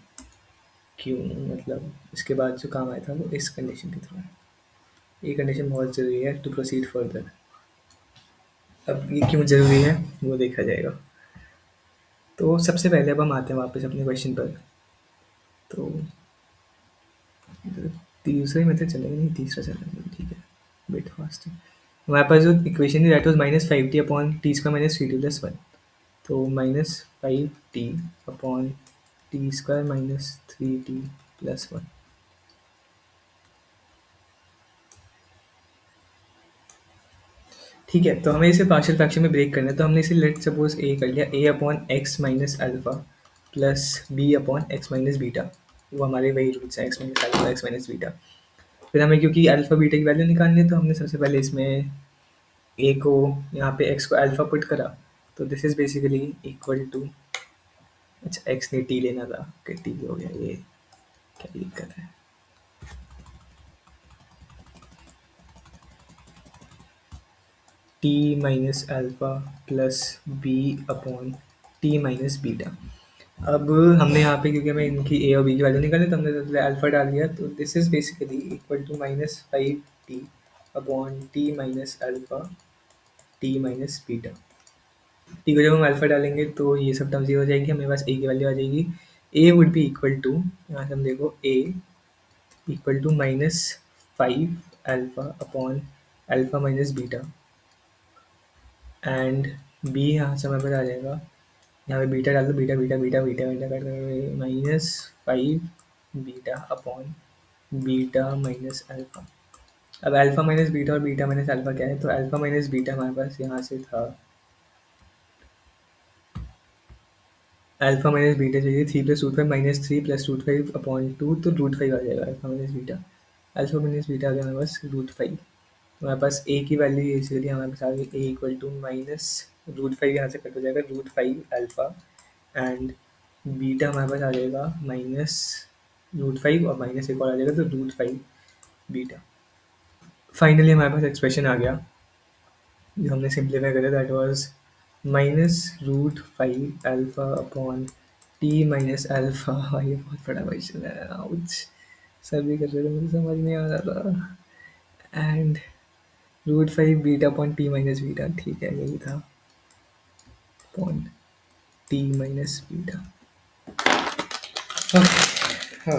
क्यों, मतलब इसके बाद जो काम आया था वो इस कंडीशन के थ्रू है। ये कंडीशन बहुत ज़रूरी है टू प्रोसीड फर्दर। अब ये क्यों ज़रूरी है वो देखा जाएगा। तो सबसे पहले अब हम आते हैं वापस अपने क्वेश्चन पर। तो दूसरा ही मेथड चलेगा, नहीं तीसरा चलेगा, ठीक है, बिट फास्ट। हमारे पास जो इक्वेशन थी that was -5t upon t² -3t+1। तो -5t अपॉन t² -3t+1। ठीक है, तो हमें इसे पार्शियल फ्रैक्शन में ब्रेक करना है। तो हमने इसे लेट सपोज ए कर लिया, a upon X minus alpha plus B upon X minus beta. वो हमारे वही रूट्स हैं, X minus alpha X minus beta. फिर हमें क्योंकि अल्फा बीटा की वैल्यू निकालनी है, तो हमने सबसे पहले इसमें ए को, यहाँ पे एक्स को अल्फा पुट करा। तो this is basically equal to, अच्छा एक्स ने टी लेना था, ओके टी हो गया, ये क्या दिक्कत है। T minus alpha plus B upon T minus beta. अब हमने यहाँ पे क्योंकि हमें इनकी ए और बी की वैल्यू निकालनी, तो हमने सबसे पहले अल्फा डाल दिया। तो this is basically equal to -5t upon T minus alpha T minus beta. T को जब हम अल्फा डालेंगे तो ये सब टर्म जीरो हो जाएगी, हमें पास ए की वैल्यू आ जाएगी a would be equal to, यहाँ से हम देखो a equal to -5 alpha upon alpha minus beta, and b यहाँ से हमारे पास आ जाएगा, यहाँ पे बीटा डाल दो, beta beta beta beta beta कर -5 beta upon beta minus alpha. अब अल्फा माइनस बीटा और बीटा माइनस अल्फा क्या है, तो अल्फा माइनस बीटा हमारे पास यहाँ से था, अल्फा माइनस बीटा चाहिए, 3 + √5 -3 + √5 अपॉन 2, तो √5 आ जाएगा alpha minus beta. Alpha minus beta आ गया हमारे पास √5। हमारे पास ए की वैल्यू इसलिए हमारे पास आ गई ए इक्वल टू -√5, यहाँ से कट हो जाएगा √5 अल्फा, एंड बीटा हमारे पास आ जाएगा -√5 और माइनस एक और आ जाएगा, तो √5 बीटा। फाइनली हमारे पास एक्सप्रेशन आ गया जो हमने सिंप्लीफाई करा, that was -√5 alpha upon T minus alpha. ये बहुत बड़ा क्वेश्चन है, आउच, सर भी कर रहे थे, मुझे समझ नहीं आ रहा था, and √5 beta upon T minus beta, ठीक है यही था, अपॉन टी माइनस बीटा। हाँ,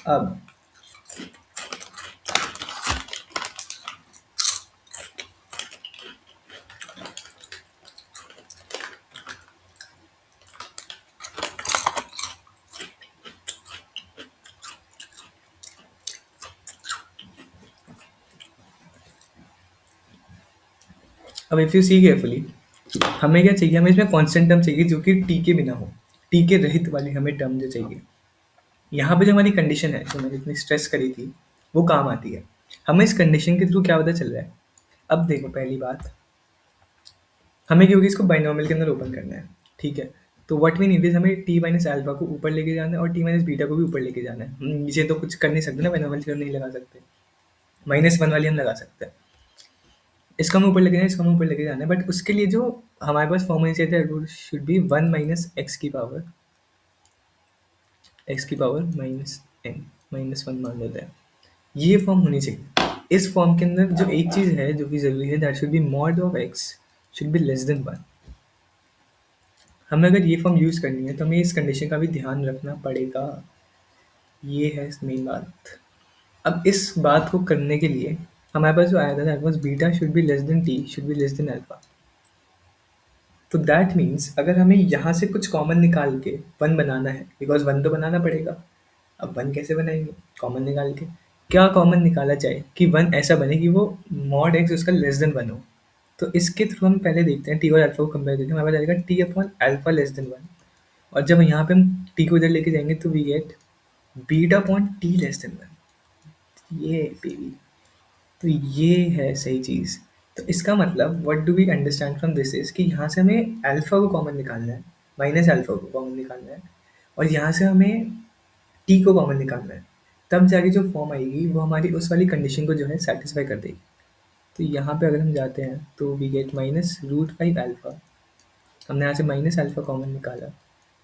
अब इफ़ यू सी केयरफुली, हमें क्या चाहिए, हमें इसमें कांस्टेंट टर्म चाहिए जो कि टी के बिना हो, टी के रहित वाली हमें टर्म जो चाहिए। यहाँ पे जो हमारी कंडीशन है, जो मैंने इतनी स्ट्रेस करी थी, वो काम आती है। हमें इस कंडीशन के थ्रू क्या पता चल रहा है, अब देखो पहली बात, हमें क्योंकि इसको बाइनोमियल के अंदर ओपन करना है, ठीक है, तो व्हाट वी नीड इज हमें टी माइनस अल्फा को ऊपर लेके जाना है और टी माइनस बीटा को भी ऊपर लेके जाना है। हम नीचे तो कुछ कर नहीं सकते ना, बाइनोमियल थ्योरम नहीं लगा सकते, -1 वाली हम लगा सकते हैं, इसको हम ऊपर लेके जाना है, इसको हम ऊपर लेके जाना है, बट उसके लिए जो हमारे पास फॉर्मूला चाहिए था, शुड बी 1 माइनस एक्स की पावर -n -1 मान लेते हैं, ये फॉर्म होनी चाहिए। इस फॉर्म के अंदर जो एक चीज़ है जो कि ज़रूरी है, that should be mod of x should be less than 1। हमें अगर ये फॉर्म यूज़ करनी है तो हमें इस कंडीशन का भी ध्यान रखना पड़ेगा, ये है मेन बात। अब इस बात को करने के लिए हमारे पास जो आया था, that was beta should be less than T should be less than alpha. तो दैट मीन्स अगर हमें यहाँ से कुछ कॉमन निकाल के 1 बनाना है, बिकॉज 1 तो बनाना पड़ेगा, अब 1 कैसे बनाएंगे, कॉमन निकाल के, क्या कॉमन निकाला जाए कि 1 ऐसा बने कि वो मॉड एक्स उसका लेस देन 1 हो। तो इसके थ्रू हम पहले देखते हैं टी और अल्फा को कंपेयर करके, हमारे पास आएगा T upon alpha less than 1, और जब यहाँ पे हम टी को इधर लेके जाएंगे तो we get beta upon T less than 1, ये बेबी, तो ये है सही चीज़। तो इसका मतलब what do we understand from this is कि यहाँ से हमें अल्फा को कॉमन निकालना है, माइनस अल्फा को कॉमन निकालना है, और यहाँ से हमें टी को कॉमन निकालना है, तब जाके जो फॉर्म आएगी वो हमारी उस वाली कंडीशन को जो है सेटिस्फाई कर देगी। तो यहाँ पे अगर हम जाते हैं तो वी गेट -√5 अल्फा, हमने यहाँ से माइनस अल्फा कॉमन निकाला,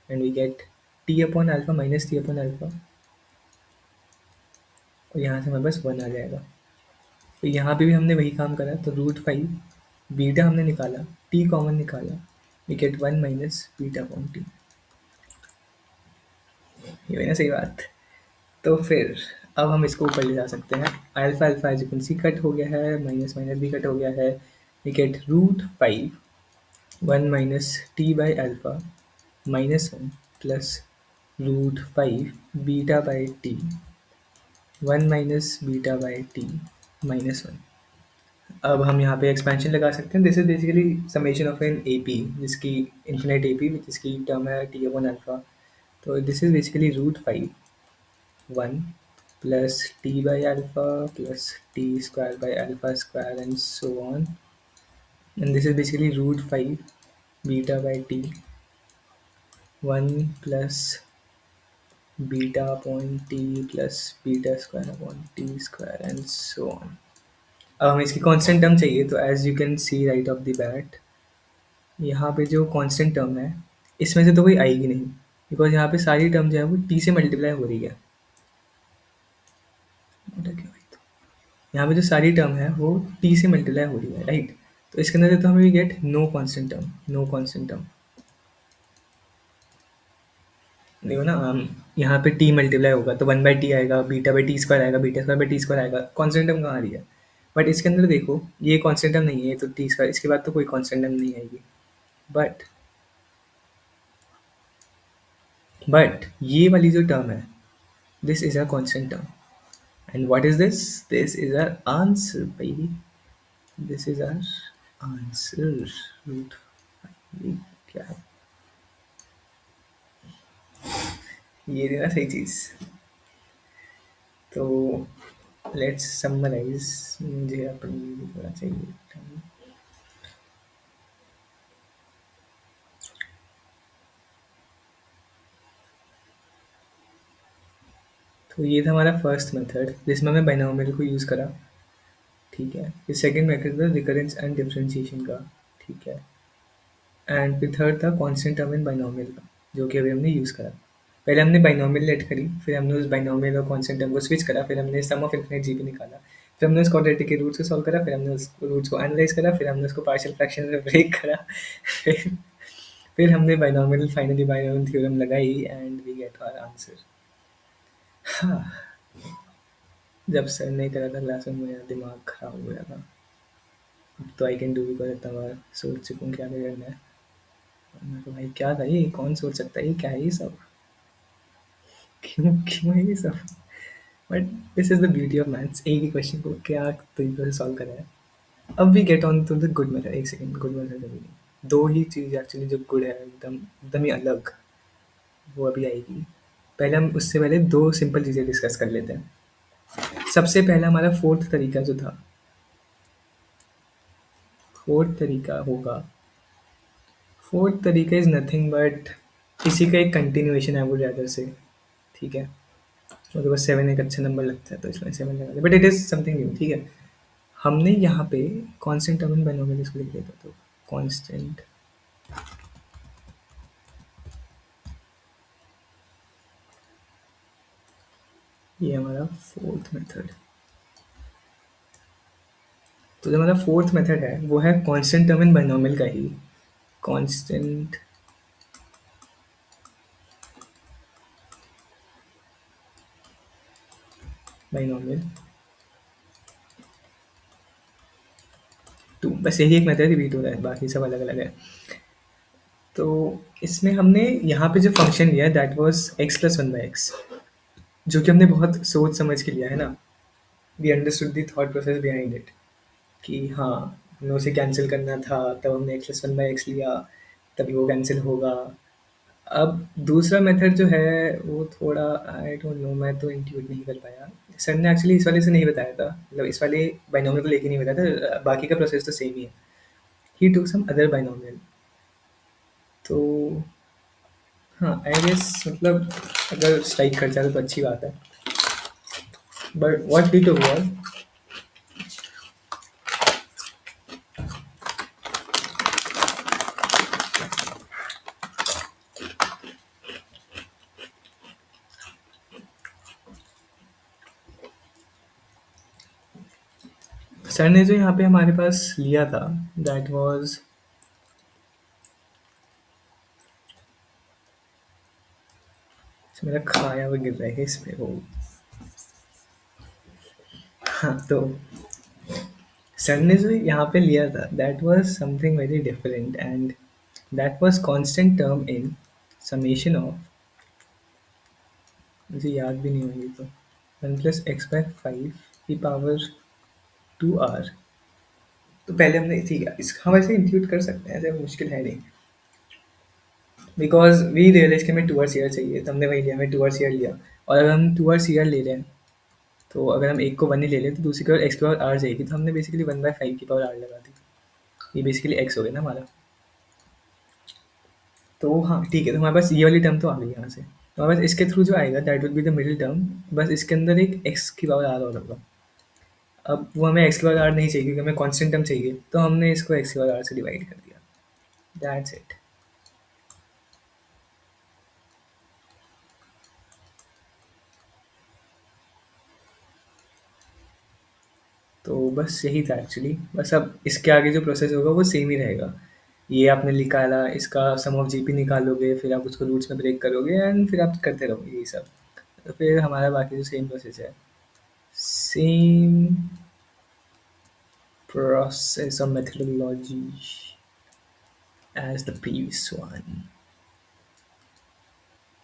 and we get T upon alpha minus T upon alpha, और यहाँ से हमारे पास 1 आ जाएगा। तो यहाँ पे भी हमने वही काम करा, तो √5 बीटा हमने निकाला, टी कॉमन निकाला, we get 1 minus beta upon T, ये हुई ना सही बात। तो फिर अब हम इसको ऊपर ले जा सकते हैं, alpha alpha as you can see cut हो गया है, माइनस माइनस भी कट हो गया है, we get √5 1 minus T by alpha -1 plus √5 beta by T 1 minus beta by T -1। अब हम यहाँ पे एक्सपेंशन लगा सकते हैं, this is basically summation of an A P, जिसकी इन्फिनिट ए पी जिसकी टर्म है टी अपॉन अल्फा, तो this is basically √5 1 plus T by alpha plus T square by alpha square and so on, and this is basically √5 beta by T 1 plus beta upon T plus beta square upon T square and so on. अब हमें इसकी कांस्टेंट टर्म चाहिए, तो as you can see right off the bat, यहाँ पे जो कांस्टेंट टर्म है इसमें से तो कोई आएगी नहीं, बिकॉज यहाँ पे सारी टर्म जो है वो टी से मल्टीप्लाई हो रही है, यहाँ पे जो सारी टर्म है वो टी से मल्टीप्लाई हो रही है, राइट। तो इसके अंदर तो हमें get no constant term, no constant term, देखो ना, यहाँ पे टी मल्टीप्लाई होगा तो वन बाई टी आएगा, बीटा बाई टी स्क्वायर आएगा, beta square by T square आएगा, कॉन्स्टेंट टर्म कहाँ आ रही है? बट इसके अंदर देखो, ये कॉन्स्टेंट टर्म नहीं है, ये तो टी स्क्वायर, इसके बाद तो कोई कॉन्स्टेंट टर्म नहीं आएगी। बट ये वाली जो टर्म है, this is a constant term, and what is this? This is our answer baby, this is our answer. Root, ये क्या है? ये देना सही चीज। तो लेट्स समराइज, मुझे अपनी थोड़ा चाहिए time। तो ये था हमारा फर्स्ट मेथड जिसमें मैं बाइनोमियल को यूज़ करा, ठीक है। फिर सेकंड मेथड था रिकरेंस एंड डिफरेंशिएशन का, ठीक है। एंड फिर थर्ड था कांस्टेंट टर्म इन बाइनोमियल का, जो कि अभी हमने यूज़ करा। पहले हमने बाइनोमियल लेट करी, फिर हमने उस बाइनोमियल और कांस्टेंट टर्म को स्विच करा, फिर हमने सम ऑफ इनफिनिट जीपी निकाला, फिर हमने उस क्वाड्रेटिक के रूट्स को सॉल्व करा, फिर हमने उस रूट्स को एनालाइज करा, फिर हमने उसको पार्शियल फ्रैक्शन में ब्रेक करा। फिर फिर हमने बाइनोमियल, फाइनली बाइनोमियल थ्योरम लगाई and we get our answer. हाँ, जब सर ने करा था क्लास में मेरा दिमाग खराब हो गया था। अब तो आई कैन डू, बिकॉज इतना बार सोच चुका हूँ क्या क्या करना है। वरना तो भाई क्या था ये, कौन सोच सकता है ये, क्या है ये सब, क्यों क्यों है ये सब? But this is the beauty of maths, एक ही क्वेश्चन को क्या तरीके से सॉल्व करा है। अब we get on to the good method. एक सेकंड, गुड मेथड अभी नहीं। दो ही चीज़ एक्चुअली जो गुड है, एकदम एकदम ही अलग, वो अभी आएगी। पहले हम उससे पहले दो सिंपल चीज़ें डिस्कस कर लेते हैं। सबसे पहला हमारा फोर्थ तरीका जो था, फोर्थ तरीका होगा, फोर्थ तरीका इज़ नथिंग बट इसी का एक कंटिन्यूएशन है, वो ज़्यादा से, ठीक है। मुझे बस 7 एक अच्छा नंबर लगता है तो इसमें 7 लगा दिया, but it is something new, ठीक है। हमने यहाँ पे कांस्टेंट टर्म इन बाइनोमियल इसको लिख देता, तो कांस्टेंट, ये हमारा फोर्थ मेथड। तो जो हमारा फोर्थ मेथड है वो है कांस्टेंट टर्म इन बाइनोमियल का ही, कांस्टेंट बाइनोमियल टू, बस यही एक मेथड रिपीट हो रहा है, बाकी सब अलग अलग है। तो इसमें हमने यहाँ पे जो फंक्शन लिया है that was x plus one by x, जो कि हमने बहुत सोच समझ के लिया है ना। We understood the thought process behind it, कि हाँ, हमें उसे कैंसिल करना था, तब हमने X plus one by X लिया, तभी वो कैंसिल होगा। अब दूसरा मेथड जो है वो थोड़ा, आई डोंट नो, मैं तो इंट्यूट नहीं कर पाया। सर ने एक्चुअली इस वाले से नहीं बताया था, मतलब इस वाले बाइनोमियल को लेके नहीं बताया था, बाकी का प्रोसेस तो सेम ही है। ही टूक सम अदर बाइनोमियल। तो हाँ, आई गेस मतलब अगर स्ट्राइक कर जाए तो अच्छी बात है। बट व्हाट ही टूक वाज, सर ने जो यहाँ पे हमारे पास लिया था दैट वाज, मेरा खाया हुआ गिर रहा है इस पे वो। हाँ, तो सर ने जो यहाँ पे लिया था that was something very different, and that was constant term in summation of, मुझे याद भी नहीं होगी तो, one plus x by five की पावर टू आर। तो पहले हमने, ठीक है, इस हम ऐसे इंक्लूड कर सकते हैं, ऐसे मुश्किल है नहीं, बिकॉज वी रियलाइज कि हमें टू आर सी आर चाहिए, तो हमने वही लिया, हमें टू आर सी आर लिया। और अगर हम टू आर सी आर ले रहे हैं, तो अगर हम एक को वन ही ले लें तो दूसरी की पावर एक्स की पावर आर जाएगी, तो हमने बेसिकली वन बाय फाइव की पावर आर लगा दी। ये बेसिकली एक्स हो गया ना हमारा। तो हाँ ठीक है, तो हमारे पास ये वाली टर्म तो आ गई यहाँ से, तो हमारे पास इसके थ्रू जो आएगा that will be the middle term, बस इसके अंदर एक एक्स की पावर आर और होगा। अब वो हमें एक्स की पावर आर नहीं चाहिए क्योंकि हमें कॉन्स्टेंट टर्म चाहिए, तो हमने इसको एक्स की पावर आर से डिवाइड कर दिया, दैट्स इट। तो बस यही था एक्चुअली, बस अब इसके आगे जो प्रोसेस होगा वो सेम ही रहेगा। ये आपने निकाला, इसका सम ऑफ जीपी निकालोगे, फिर आप उसको रूट्स में ब्रेक करोगे एंड फिर आप करते रहोगे यही सब। तो फिर हमारा बाकी जो सेम प्रोसेस है, same process or methodology as the previous one.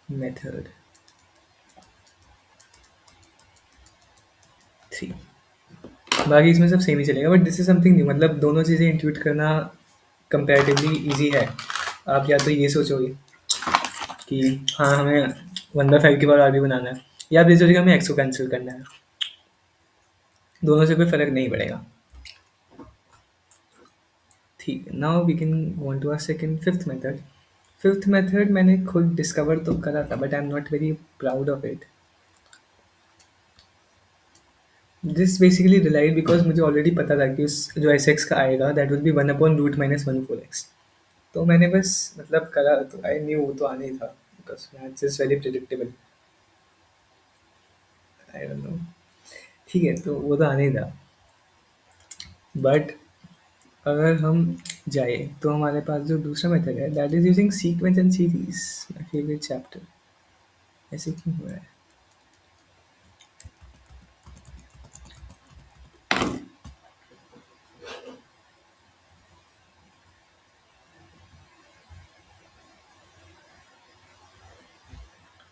Method 3। बाकी इसमें सब सेम ही चलेगा, but this is something new, मतलब दोनों चीज़ें इंट्यूट करना कंपैरेटिवली इजी है। आप या तो ये सोचोगे कि हाँ हमें 1/5 के बाद आर भी बनाना है, या आप ये सोचोगे हमें एक्स को कैंसिल करना है। दोनों से कोई फ़र्क नहीं पड़ेगा। ठीक है, now we can go on to our second fifth method. Fifth method मैंने खुद डिस्कवर तो करा था, but I am not very proud of it. This basically relied because मुझे ऑलरेडी पता था कि उस जो एस एक्स का आएगा दैट विल बी 1/√-1/4x। तो मैंने बस मतलब करा, तो आई न्यू वो तो आने ही था because maths is very predictable. I don't know. ठीक है, तो वो तो आने ही था, बट अगर हम जाए तो हमारे पास जो दूसरा मेथड है that is using sequence and series, my favourite chapter. ऐसे क्यों हो रहा है?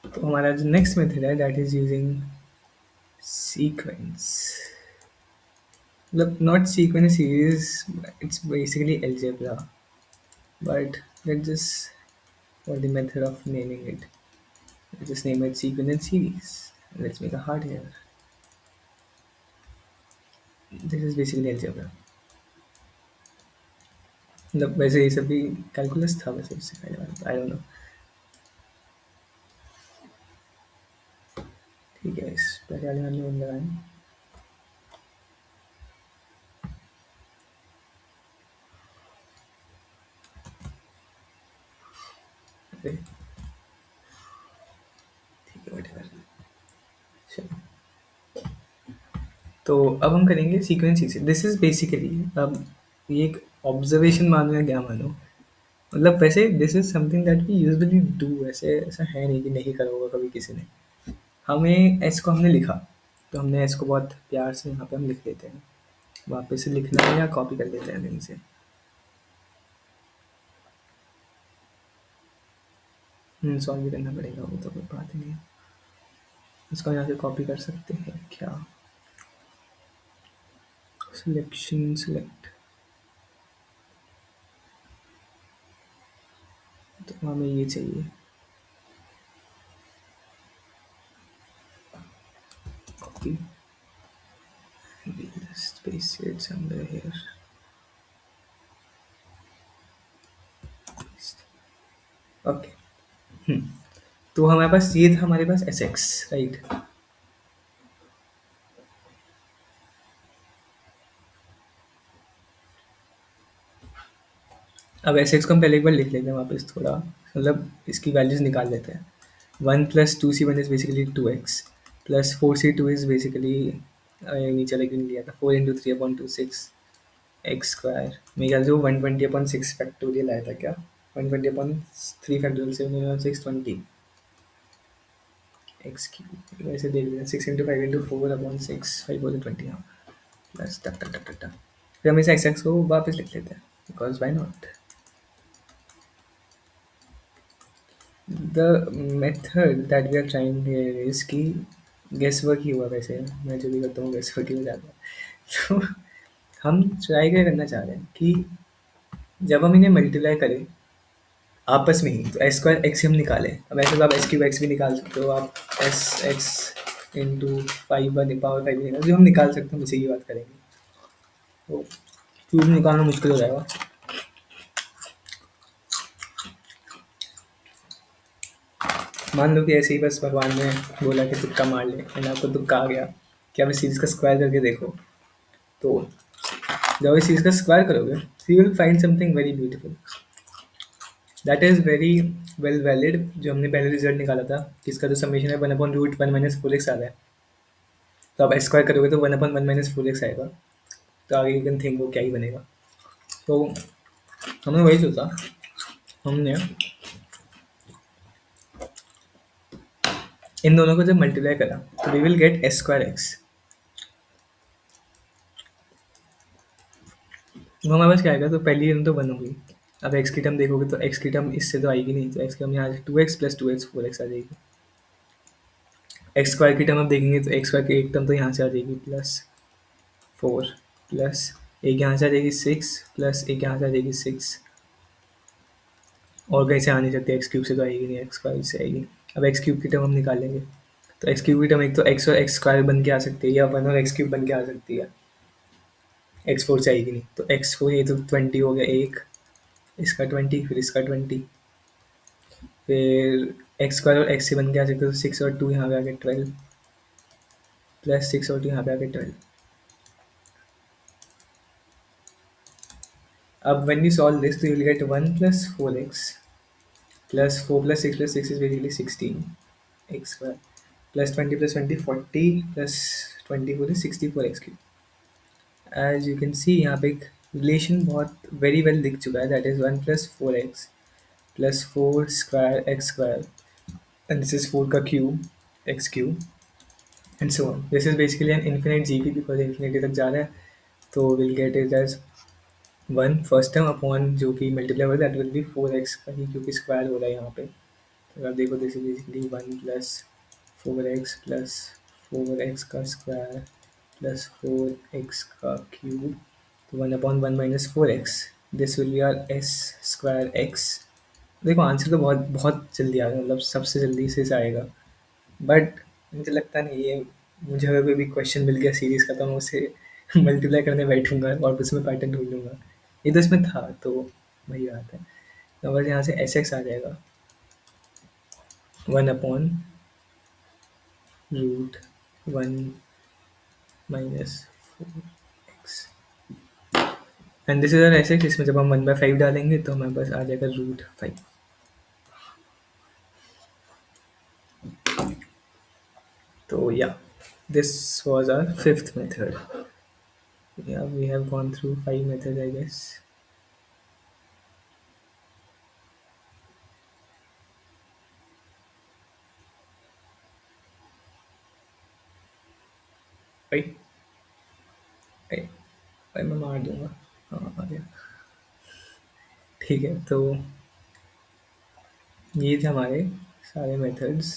तो हमारा जो नेक्स्ट मेथड है दैट इज यूजिंग सीक्वेंस, मतलब not sequence series, it's basically algebra, but let's just, for the method of naming it, let's just name it sequence and series. Let's make a heart here. This is basically algebra। मतलब वैसे ये सब भी कैलकुलस था वैसे, इससे पहले वाला आई डोंट नो। ठीक है, इस पहले वाले हमने वन लगाए। अरे ठीक है, whatever। चलो, तो अब हम करेंगे सीक्वेंस से। दिस इज बेसिकली, अब ये एक ऑब्जर्वेशन मानो या क्या मानो, मतलब वैसे this is something that we usually do, ऐसे ऐसा है नहीं कि नहीं करा होगा कभी किसी ने। हमें एस को हमने लिखा, तो हमने एस को बहुत प्यार से यहाँ पे हम लिख लेते हैं। वापस से लिखना है या कॉपी कर लेते हैं कहीं से? सॉल्व भी करना पड़ेगा, वो तो कोई बात नहीं है। इसको यहाँ से कॉपी कर सकते हैं क्या? सिलेक्शन सिलेक्ट, तो हमें ये चाहिए copy, space it somewhere here। Okay, तो हमारे पास ये था, हमारे पास एस एक्स, राइट। अब एस एक्स को हम पहले एक बार लिख लेते हैं वापस थोड़ा, मतलब इसकी वैल्यूज निकाल लेते हैं। 1 + 2c1 is basically 2x, plus 4c2 is basically, नीचे लेकिन लिया था 4 × 3/2 6 एक्स स्क्वायर। मेरे ख्याल से वो 120/6 फैक्टोरियल आया था क्या? 120/3 फैक्टोरियल से 620 एक्स क्यूब, वैसे देख लेते हैं। 6 × 5 × 4/6, 5/20, हाँ, प्लस टक टक टक टक टक। फिर हम इस एक्स एक्स को वापस लिख लेते हैं because why not. The method that we are trying here is कि गेस वर्क ही हुआ, वैसे मैं जो भी करता हूँ गेस वर्क ही हो जाता है। तो हम ट्राई क्या करना चाह रहे हैं कि जब हम इन्हें मल्टीप्लाई करें आपस में ही, तो एस स्क्वायर एक्स हम निकालें। अब ऐसे तो आप एस क्यूब एक्स भी निकाल सकते हो, आप एस एक्स इंटू 5/5 भी निकाल, जो हम निकाल सकते हैं उसी की बात करेंगे। तो क्यूब निकालना मुश्किल हो जाएगा। मान लो कि ऐसे ही बस भगवान ने बोला कि तुक्का मार ले, एंड आपको तुक्का आ गया कि आप इस चीज़ का स्क्वायर करके देखो। तो जब इस चीज़ का स्क्वायर करोगे you will find something very beautiful that is very well valid. जो हमने पहले रिजल्ट निकाला था कि इसका जो समेशन है 1/√1 - 4x आ रहा है, तो आप स्क्वायर करोगे तो 1/1 - 4x आएगा। तो आगे यू कैन थिंक वो क्या ही बनेगा। तो हमने वही सोचा, हमने इन दोनों को जब मल्टीप्लाई करा तो we will get S square X. वो हमारे पास क्या आएगा, तो पहली टर्म तो वन होगी। अब एक्स की टर्म देखोगे तो एक्स की टर्म इससे तो आएगी नहीं, तो एक्स की टर्म यहाँ two x plus two x four x आ जाएगी। एक्स स्क्वायर की टर्म अब देखेंगे तो एक्स स्क्वायर की एक टर्म तो यहाँ से आ जाएगी प्लस फोर, प्लस एक यहाँ से आ जाएगी सिक्स, प्लस एक यहाँ से आ जाएगी सिक्स, और कहीं से आ नहीं सकती, एक्स क्यूब से तो आएगी नहीं, एक्स स्क्वायर से आएगी। अब एक्स क्यूब की टर्म हम निकालेंगे, तो एक्स क्यूब की टर्म एक तो एक्स और एक्स स्क्वायर बन के आ सकती है, या वन और एक्स क्यूब बन के आ सकती है, एक्स फोर से आएगी नहीं। तो एक्स फोर ये तो ट्वेंटी हो गया एक, इसका ट्वेंटी, फिर इसका ट्वेंटी, फिर एक्स स्क्वायर और एक्स से बन के आ सकते, तो सिक्स और टू यहाँ पे आ गया ट्वेल्व, प्लस सिक्स और टू यहाँ पे आ गया ट्वेल्व। अब when you solve this, तो you will get 1 plus 4x plus 4 plus 6 plus 6 is basically 16 x square plus 20 plus 20 40 plus 24 is 64 x cube. As you can see यहाँ पे एक रिलेशन बहुत वेरी वेल दिख चुका है, that is 1 plus 4x plus 4 square x square and this is 4 का cube x cube and so on. This is basically an infinite GP because infinity तक जा रहा है, तो we'll get it as one first term upon जो कि मल्टीप्लाई हो that will B four x का ही, क्योंकि स्क्वायर हो रहा है यहाँ पे। तो अगर देखो this is basically one plus four x का स्क्वायर प्लस फोर एक्स का क्यूब, तो one upon one minus four x, this will B R S square x. देखो आंसर तो बहुत बहुत जल्दी आ गया, मतलब सबसे जल्दी से आएगा, बट मुझे लगता नहीं है, मुझे अगर कोई भी क्वेश्चन मिल गया सीरीज़ का तो मैं उसे मल्टीप्लाई करने बैठूंगा और उसमें पैटर्न ढूंढूंगा। ये तो इसमें था, तो वही बात है। तो बस यहाँ से एस एक्स आ जाएगा one upon root one minus four X, and this is our S X. इसमें जब हम वन बाई फाइव डालेंगे तो हमारे पास आ जाएगा रूट फाइव। तो या this was our fifth method. Yeah, we have gone through five methods, I guess. Right? Right. भाई मैं मार दूंगा। हाँ आ गया। ठीक है, तो ये थे हमारे सारे मेथड्स।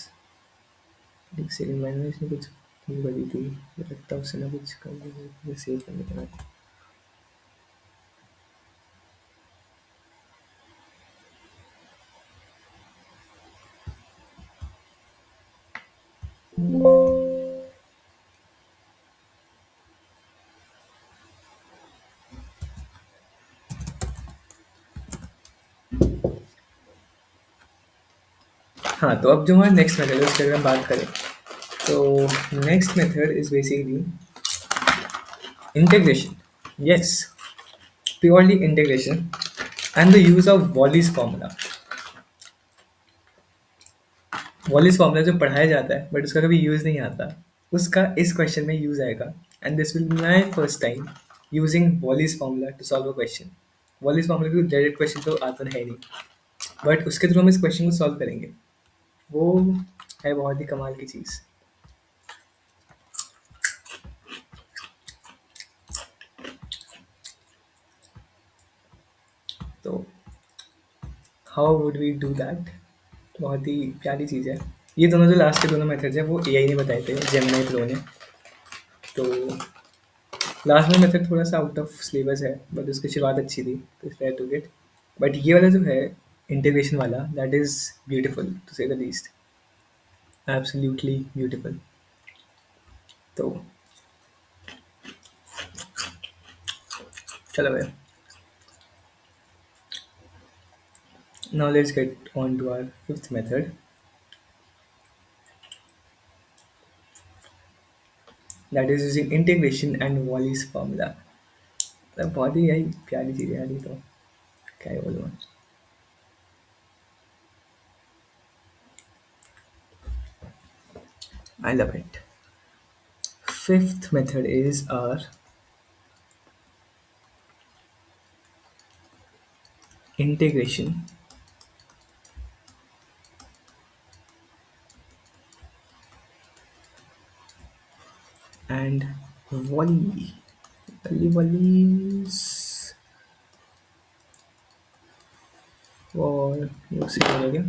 एक सेकंड, मैंने इसमें कुछ भूल करी थी, मुझे लगता है उससे ना कुछ कर सेव करने के बाद। हाँ, तो अब जो हमारा नेक्स्ट मेथड है उसके अगर हम बात करें, तो next method is basically integration. Yes, purely integration and the use of Wallis formula. Wallis formula जो पढ़ाया जाता है बट उसका कभी यूज़ नहीं आता, उसका इस क्वेश्चन में यूज़ आएगा। And this will be my first time using Wallis formula to solve a question. Wallis formula क्योंकि डायरेक्ट क्वेश्चन तो आता है नहीं, बट उसके थ्रू हम इस क्वेश्चन को सॉल्व करेंगे। वो है बहुत ही कमाल की चीज़। तो how would we do that, बहुत ही प्यारी चीज़ है। ये दोनों जो लास्ट के दोनों मेथड्स हैं वो एआई ने बताए थे, जेमिनी प्रो ने। तो लास्ट में मेथड थोड़ा सा आउट ऑफ सिलेबस है, बट उसकी शुरुआत अच्छी थी तो इसलिए आई टुक इट। बट ये वाला जो है इंटीग्रेशन वाला, that is beautiful to say the least, absolutely beautiful. तो चलो भाई, now let's get on to our fifth method, that is using integration and Wallis formula. मतलब बहुत ही यही प्यारी चीज़ है यार, ये तो क्या ही बोलूँ। I love it. Fifth method is our integration and Wally Wally Wallis और यूसी हो गया।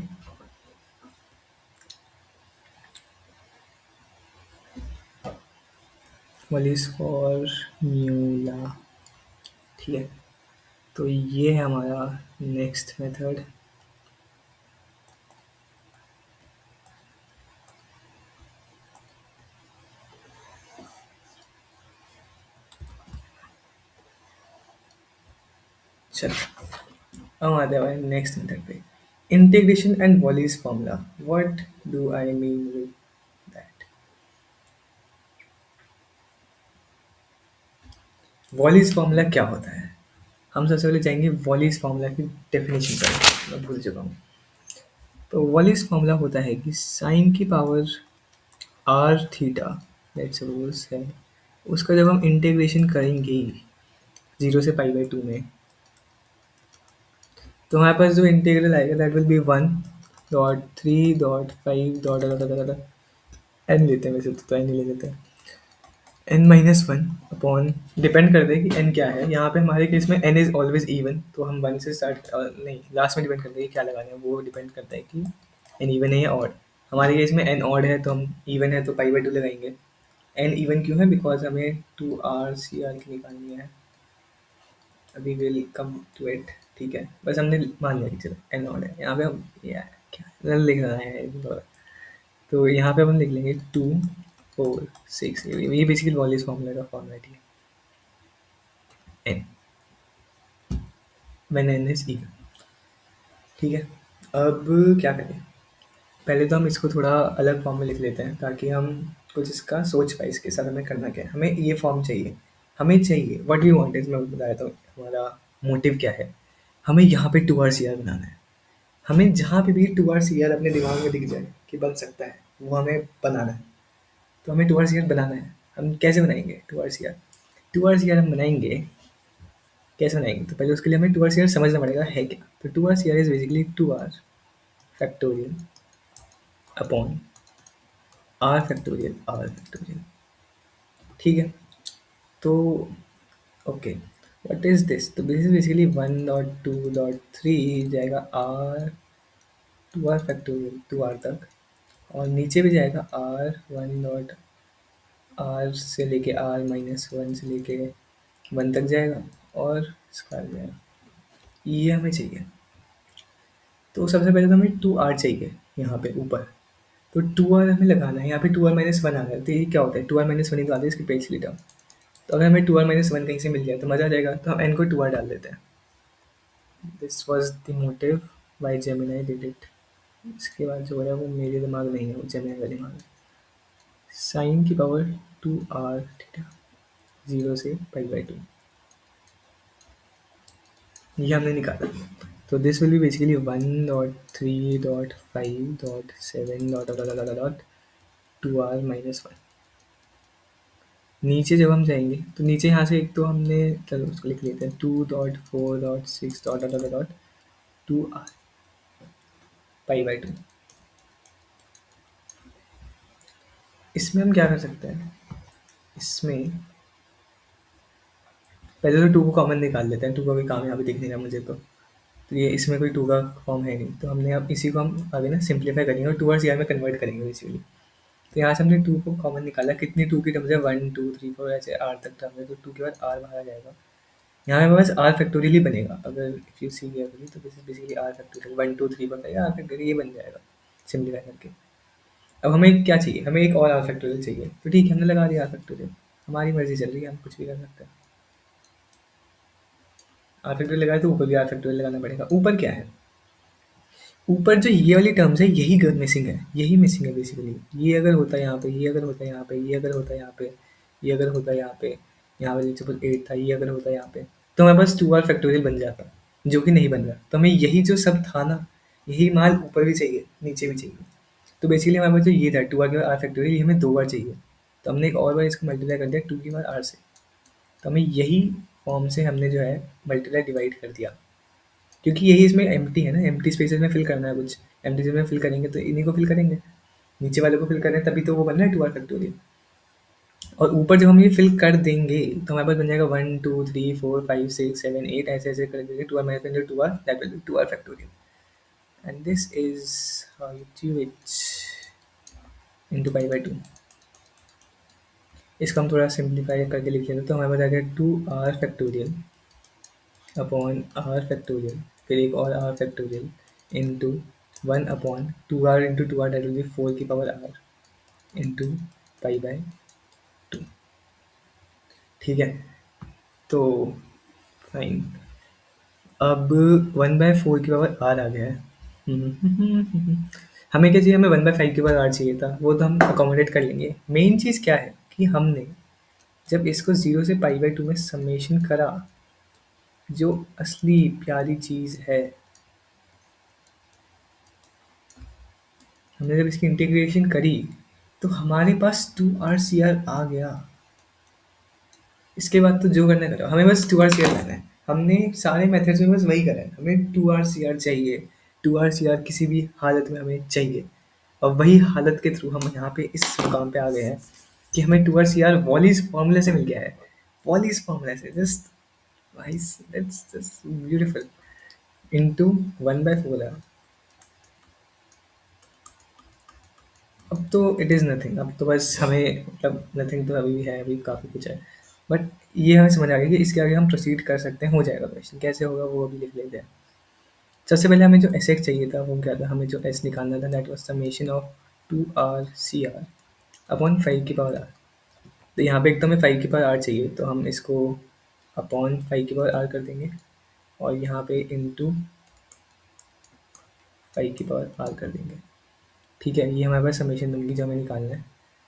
Wallis formula. ठीक है, तो ये है हमारा नेक्स्ट मेथड। चलो अब आते हैं हमारे नेक्स्ट मेथड पे, integration and Wallis formula. What do I mean with that? Wallis formula क्या होता है? हम सबसे पहले जाएंगे वॉलीज फॉर्मूला की डेफिनेशन पर, मैं भूल चुका हूँ। तो वॉलीज फॉर्मूला होता है कि साइन की power R theta, let's suppose है, उसका जब हम इंटीग्रेशन करेंगे 0 से π/2 में, तो हमारे पास जो इंटीग्रल आएगा दैट विल बी 1.3.5 एन लेते हैं, वैसे तो एन ही ले लेते हैं, n-1 अपॉन, डिपेंड करता है कि n क्या है। यहाँ पे हमारे केस में n इज़ ऑलवेज इवन, तो हम 1 से स्टार्ट, नहीं लास्ट में डिपेंड करता है कि क्या लगाना है, वो डिपेंड करता है कि n इवन है या ऑड। हमारे केस में n ऑड है तो हम, इवन है तो π/2 लगाएंगे। n इवन क्यों है? बिकॉज हमें 2r/CR की निकालनी है, अभी विल कम टू इट। ठीक है, बस हमने मान लिया कि चलो n ऑड है। यहाँ पे हम यार क्या लिख रहा है, तो यहाँ पे हम लिख लेंगे 2 4 6, ये बेसिकली वॉलिस फॉर्मूला का फॉर्मेट है, n when n is even. ठीक है, अब क्या करें? पहले तो हम इसको थोड़ा अलग फॉर्म में लिख लेते हैं ताकि हम कुछ इसका सोच पाए, इसके साथ हमें करना क्या है। हमें ये फॉर्म चाहिए, हमें चाहिए व्हाट यू वांट इज, मैं बताया तो हमारा मोटिव क्या है। हमें यहाँ पे 2r/CR बनाना है। हमें जहाँ पे भी 2r/CR अपने दिमाग में दिख जाए कि बन सकता है, वो हमें बनाना है। तो हमें 2r/CR बनाना है। हम कैसे बनाएंगे 2r/CR? 2r/CR हम बनाएंगे, कैसे बनाएंगे? तो पहले उसके लिए हमें 2r/CR समझना पड़ेगा है क्या। तो 2r/CR is basically 2r factorial upon R factorial R factorial. ठीक है, तो ओके, व्हाट इज दिस? तो दिस इज बेसिकली 1.2.3 जाएगा आर, 2r फैक्टोरियल 2r तक, और नीचे भी जाएगा आर 1 से लेके r-1 से लेके 1 तक जाएगा, और इसका आ जाएगा, ये हमें चाहिए। तो सबसे पहले तो हमें 2r चाहिए यहाँ पे ऊपर, तो 2r हमें लगाना है। यहाँ पे 2r-1 आ रहा है, तो ये क्या होता है? 2r-1 ही तो आता है इसकी पिछली टर्म। तो अगर हमें 2r-1 कहीं से मिल जाए तो मज़ा आ जाएगा, तो हम n को 2r डाल देते हैं। This was the motive why Gemini did it. इसके बाद जो हो रहा है वो मेरे दिमाग में नहीं है, वो जेमिनाई का दिमाग है। साइन की पावर 2r थीटा 0 से π/2, ये हमने निकाला। तो दिस विल बी बेसिकली 1.3.5.7 नीचे जब हम जाएंगे तो नीचे यहाँ से एक तो हमने, चलो उसको लिख लेते हैं 2.4.6 इसमें हम क्या कर सकते हैं? इसमें पहले तो 2 को कॉमन निकाल लेते हैं, 2 का कोई काम यहाँ पे दिख नहीं रहा मुझे। तो ये इसमें कोई 2 का फॉर्म है नहीं, तो हमने अब इसी को हम आगे ना सिंप्लीफाई करेंगे और 2r/CR में कन्वर्ट करेंगे बेसिकली। तो यहाँ से हमने 2 को कॉमन निकाला, कितनी 2 की टर्म्स है, 1 2 3 4 ऐसे r तक टर्म है, तो 2 के बाद r बाहर आ जाएगा। यहाँ पे बस r फैक्टोरियल ही बनेगा, अगर इफ यू सी केयरफुली तो this is basically r factorial, 1 2 3 4 r factorial, ये बन जाएगा सिंप्लीफाई करके। अब हमें क्या चाहिए? हमें एक और r फैक्टोरियल चाहिए, तो ठीक है हमने लगा दिया r फैक्टोरियल। हमारी मर्जी चल रही है, हम कुछ भी कर सकते हैं। r फैक्टोरियल लगाए तो ऊपर भी r फैक्टोरियल लगाना पड़ेगा। ऊपर क्या है? ऊपर जो ये वाली टर्म्स है यही मिसिंग है, यही मिसिंग है बेसिकली। ये अगर होता है यहाँ पे, ये अगर होता है यहाँ पे, ये अगर होता है यहाँ पे, ये अगर होता है यहाँ पे, यहाँ पे सपोज 8 था, ये अगर होता है यहाँ पे, तो हमारे पास 2r फैक्टोरियल बन जाता, जो कि नहीं बन रहा। तो हमें यही जो सब था ना, यही माल ऊपर भी चाहिए, नीचे भी चाहिए। तो बेसिकली हमारे पास जो ये था 2r के बाद r फैक्टोरियल, ये हमें 2 बार चाहिए। तो हमने एक और बार इसको मल्टीप्लाई कर दिया 2 की बार r से, तो हमें यही फॉर्म से हमने जो है मल्टीप्लाई डिवाइड कर दिया। क्योंकि यही इसमें एम्प्टी है ना, एम्प्टी स्पेसेस में फिल करना है कुछ। एम्प्टी स्पेस में फिल करेंगे तो इन्हीं को फिल करेंगे, नीचे वाले को फिल कर रहे हैं तभी तो वो बन रहा है 2r फैक्टोरियल। और ऊपर जब हम ये फिल कर देंगे तो हमारे पास बन जाएगा 1 2 3 4 5 6 7 8, ऐसे ऐसे कर देंगे 2r - 2r, that will be 2r factorial. And this is how you do it into पाई/2। इसको हम थोड़ा सिंप्लीफाई करके लिख लेते तो हमारे पास आ गया 2r factorial upon R factorial, फिर एक और R factorial into 1/2r, that will be 4 की पावर r इंटू पाई/2। ठीक है, तो फाइन। अब 1/4 की पावर r आ गया है। हमें क्या चाहिए, हमें 1/5 की पावर r चाहिए था, वो तो हम अकोमोडेट कर लेंगे। मेन चीज़ क्या है कि हमने जब इसको 0 से पाई/2 में समेशन करा, जो असली प्यारी चीज़ है, हमने जब इसकी इंटीग्रेशन करी तो हमारे पास 2r/CR आ गया। इसके बाद तो जो करना करो, हमें बस 2r/CR लाना है। हमने सारे मेथड्स में बस वही करा है, हमें 2r/CR चाहिए। 2r/CR किसी भी हालत में हमें चाहिए, और वही हालत के थ्रू हम यहाँ पे इस मुकाम पे आ गए हैं कि हमें 2r/CR वॉलीज फॉर्मूले से मिल गया है। वॉलीज फॉर्मूले से just nice, that's just beautiful. Into 1/4r। अब तो इट इज़ नथिंग, अब तो बस हमें मतलब नथिंग तो अभी भी है, अभी काफ़ी कुछ है। बट ये हमें समझ आ गया कि इसके आगे हम प्रोसीड कर सकते हैं, हो जाएगा। क्वेश्चन कैसे होगा वो अभी लिख लेते हैं। सबसे पहले हमें जो एस एक्स चाहिए था वो क्या था, हमें जो एस निकालना था that was summation of 2r/CR upon 5 की पावर r। तो यहाँ पे एक तो हमें 5 की पावर r चाहिए, तो हम इसको अपॉन 5 की पावर r कर देंगे, और यहाँ पे इंटू 5 की पावर r कर देंगे। ठीक है, ये हमारे पास समेशन बन गई जो हमें निकालना है।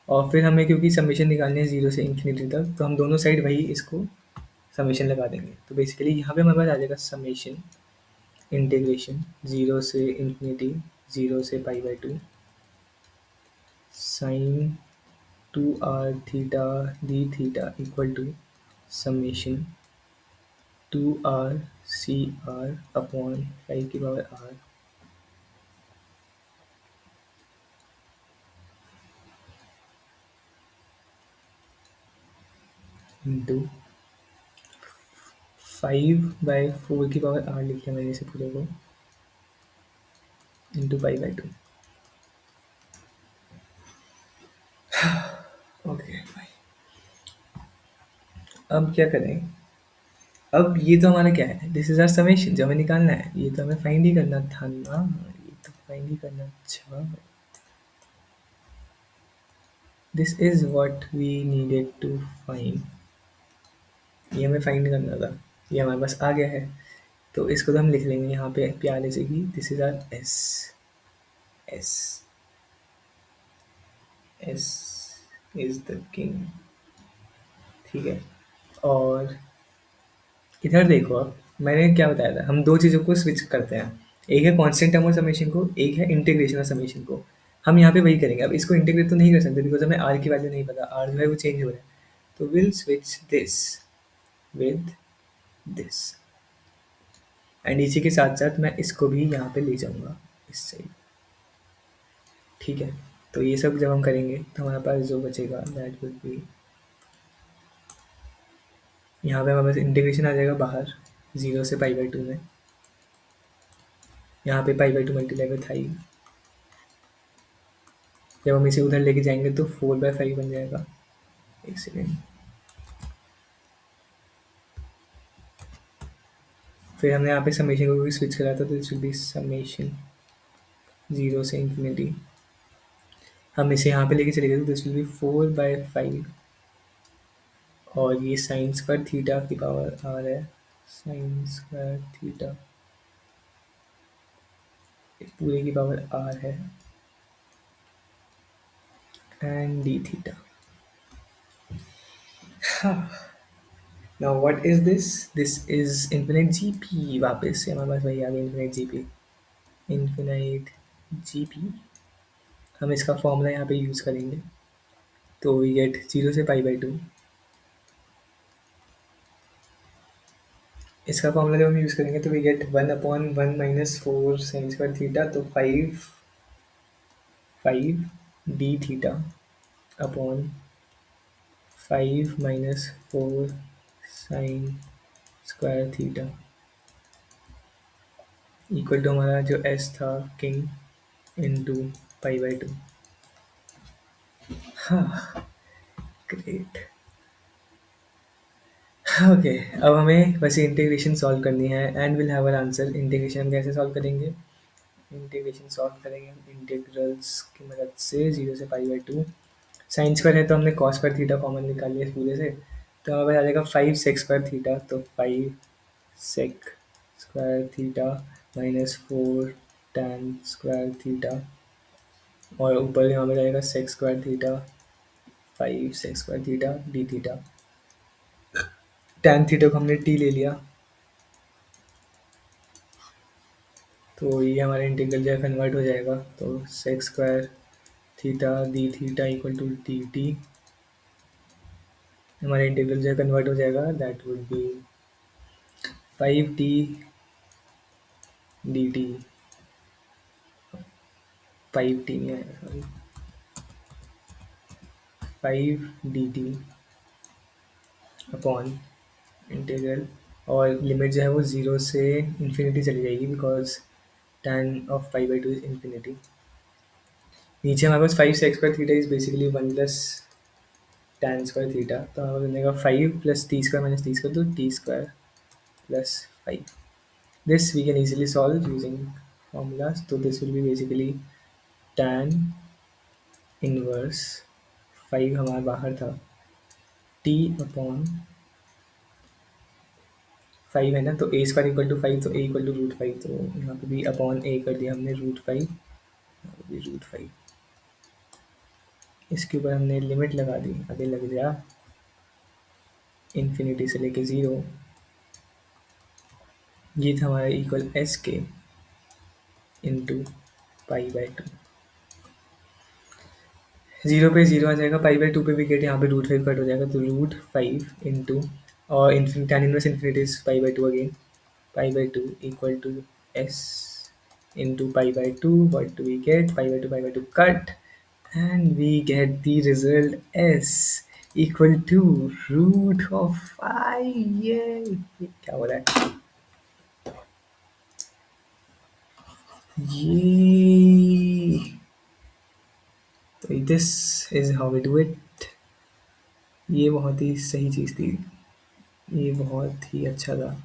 और फिर हमें क्योंकि समेशन निकालनी है 0 से ∞ तक, तो हम दोनों साइड वही इसको समेशन लगा देंगे। तो बेसिकली यहाँ पे हमारे पास आ जाएगा समेशन इंटीग्रेशन 0 से ∞, 0 से पाई/2 sine 2r d theta equal to summation 2r/CR upon 5 की पावर r इंटू 5/4 की पावर r लिख लिया मैंने इसे पूरे को, इंटू पाई/2। ओके, अब क्या करें। अब ये तो हमारा क्या है, दिस इज आर समेशन जो हमें निकालना है, ये तो हमें फाइंड ही करना था ना, ये तो फाइंड ही करना। अच्छा, this is what we needed to find, ये हमें फाइंड करना था, ये हमारे पास आ गया है। तो इसको तो हम लिख लेंगे यहाँ पे प्यारे से कि this is our S. S S is the king. ठीक है, और इधर देखो, अब मैंने क्या बताया था, हम दो चीज़ों को स्विच करते हैं। एक है कांस्टेंट टर्म और समेशन को, एक है इंटीग्रेशन और समेशन को। हम यहाँ पे वही करेंगे। अब इसको इंटीग्रेट तो नहीं कर सकते बिकॉज हमें आर की वैल्यू नहीं पता, आर जो है वो चेंज हो रहा है। तो will switch this with this, and इसी के साथ साथ मैं इसको भी यहाँ पे ले जाऊँगा इस साइड। ठीक है, तो ये सब जब हम करेंगे तो हमारे पास जो बचेगा दैट विल बी, यहाँ पे हमारे पास इंटीग्रेशन आ जाएगा बाहर 0 से पाई/2 में। यहाँ पे पाई/2 मल्टीप्लाई विथ आई, जब हम इसे उधर लेके जाएंगे तो 4/5 बन जाएगा। एक सेकेंड, फिर हमने यहाँ पे समेशन को भी स्विच करा था, तो इट विल बी समेशन 0 से ∞। हम इसे यहाँ पे लेके चले गए तो दिस विल बी 4/5, और ये साइन स्क्वायर थीटा की पावर r है, साइन स्क्वायर थीटा पूरे की पावर r है, and D theta. Now what is this, this is infinite GP. वापस से हमारे पास वही आ गया, इन्फिनिट जीपी। इन्फिनिट जीपी, हम इसका फॉर्मूला यहाँ पे यूज़ करेंगे, तो वी गेट 0 से पाई/2 इसका फॉर्मूला जब हम यूज़ करेंगे तो वी गेट 1/1 - 4 sin² थीटा, तो 5 D upon 5 - 4 sin² theta equal to हमारा जो एस था किंग इंटू पाई/2। हाँ, ग्रेट। ओके, अब हमें बस इंटीग्रेशन सॉल्व करनी है and will have our answer. Integration हम कैसे सॉल्व करेंगे? इंटीग्रेशन सॉल्व करेंगे हम इंटीग्रल्स की मदद से, 0 से पाई/2। साइन स्क्वायर है तो हमने कॉस स्क्वायर थीटा कॉमन निकाल लिया इस पूरे से, तो हमारे पास आ जाएगा 5 sec² थीटा, तो 5 sec² थीटा -4 tan² थीटा, और ऊपर में हमें जाएगा sec² theta, 5 sec² theta d theta. tan theta को हमने टी ले लिया, तो ये हमारा इंटीग्रल जो है कन्वर्ट हो जाएगा, तो sec² theta d theta equal to t t. हमारा इंटीग्रल जो है कन्वर्ट हो जाएगा, that would be 5t d t, 5t नहीं आएगा, सॉरी, 5 dt अपॉन इंटीग्रल, और लिमिट जो है वो 0 से इन्फिनिटी चली जाएगी, बिकॉज tan ऑफ पाई/2 इज इन्फिनिटी। नीचे हमारे पास 5 sec² theta is basically 1 + tan² theta, तो हमारे पास बनेगा 5 + t² - t², तो t² + 5। This we can easily solve using formulas, तो this will be basically tan inverse 5 हमारा बाहर था, t अपॉन 5 है ना, तो a² = 5, तो a =√5, तो यहाँ पे भी अपॉन a कर दिया हमने √5, यहाँ पे भी √5। इसके ऊपर हमने लिमिट लगा दी, आगे लग गया इन्फिनिटी से लेके 0। ये था हमारा इक्वल एस के इंटू पाई/2। 0 पे 0 आ जाएगा, पाई/2 पे भी गेट, यहाँ पे √5 कट हो जाएगा, तो √5 इंटू, और infin tan inverse infinity is पाई/2 अगेन, पाई/2 इक्वल टू एस इंटू पाई/2। What do we get? पाई/2 cut, and we get the result s equal to √5। ये क्या हो रहा है? ये तो this is how we do it. ये बहुत ही सही चीज़ थी, ये बहुत ही अच्छा था।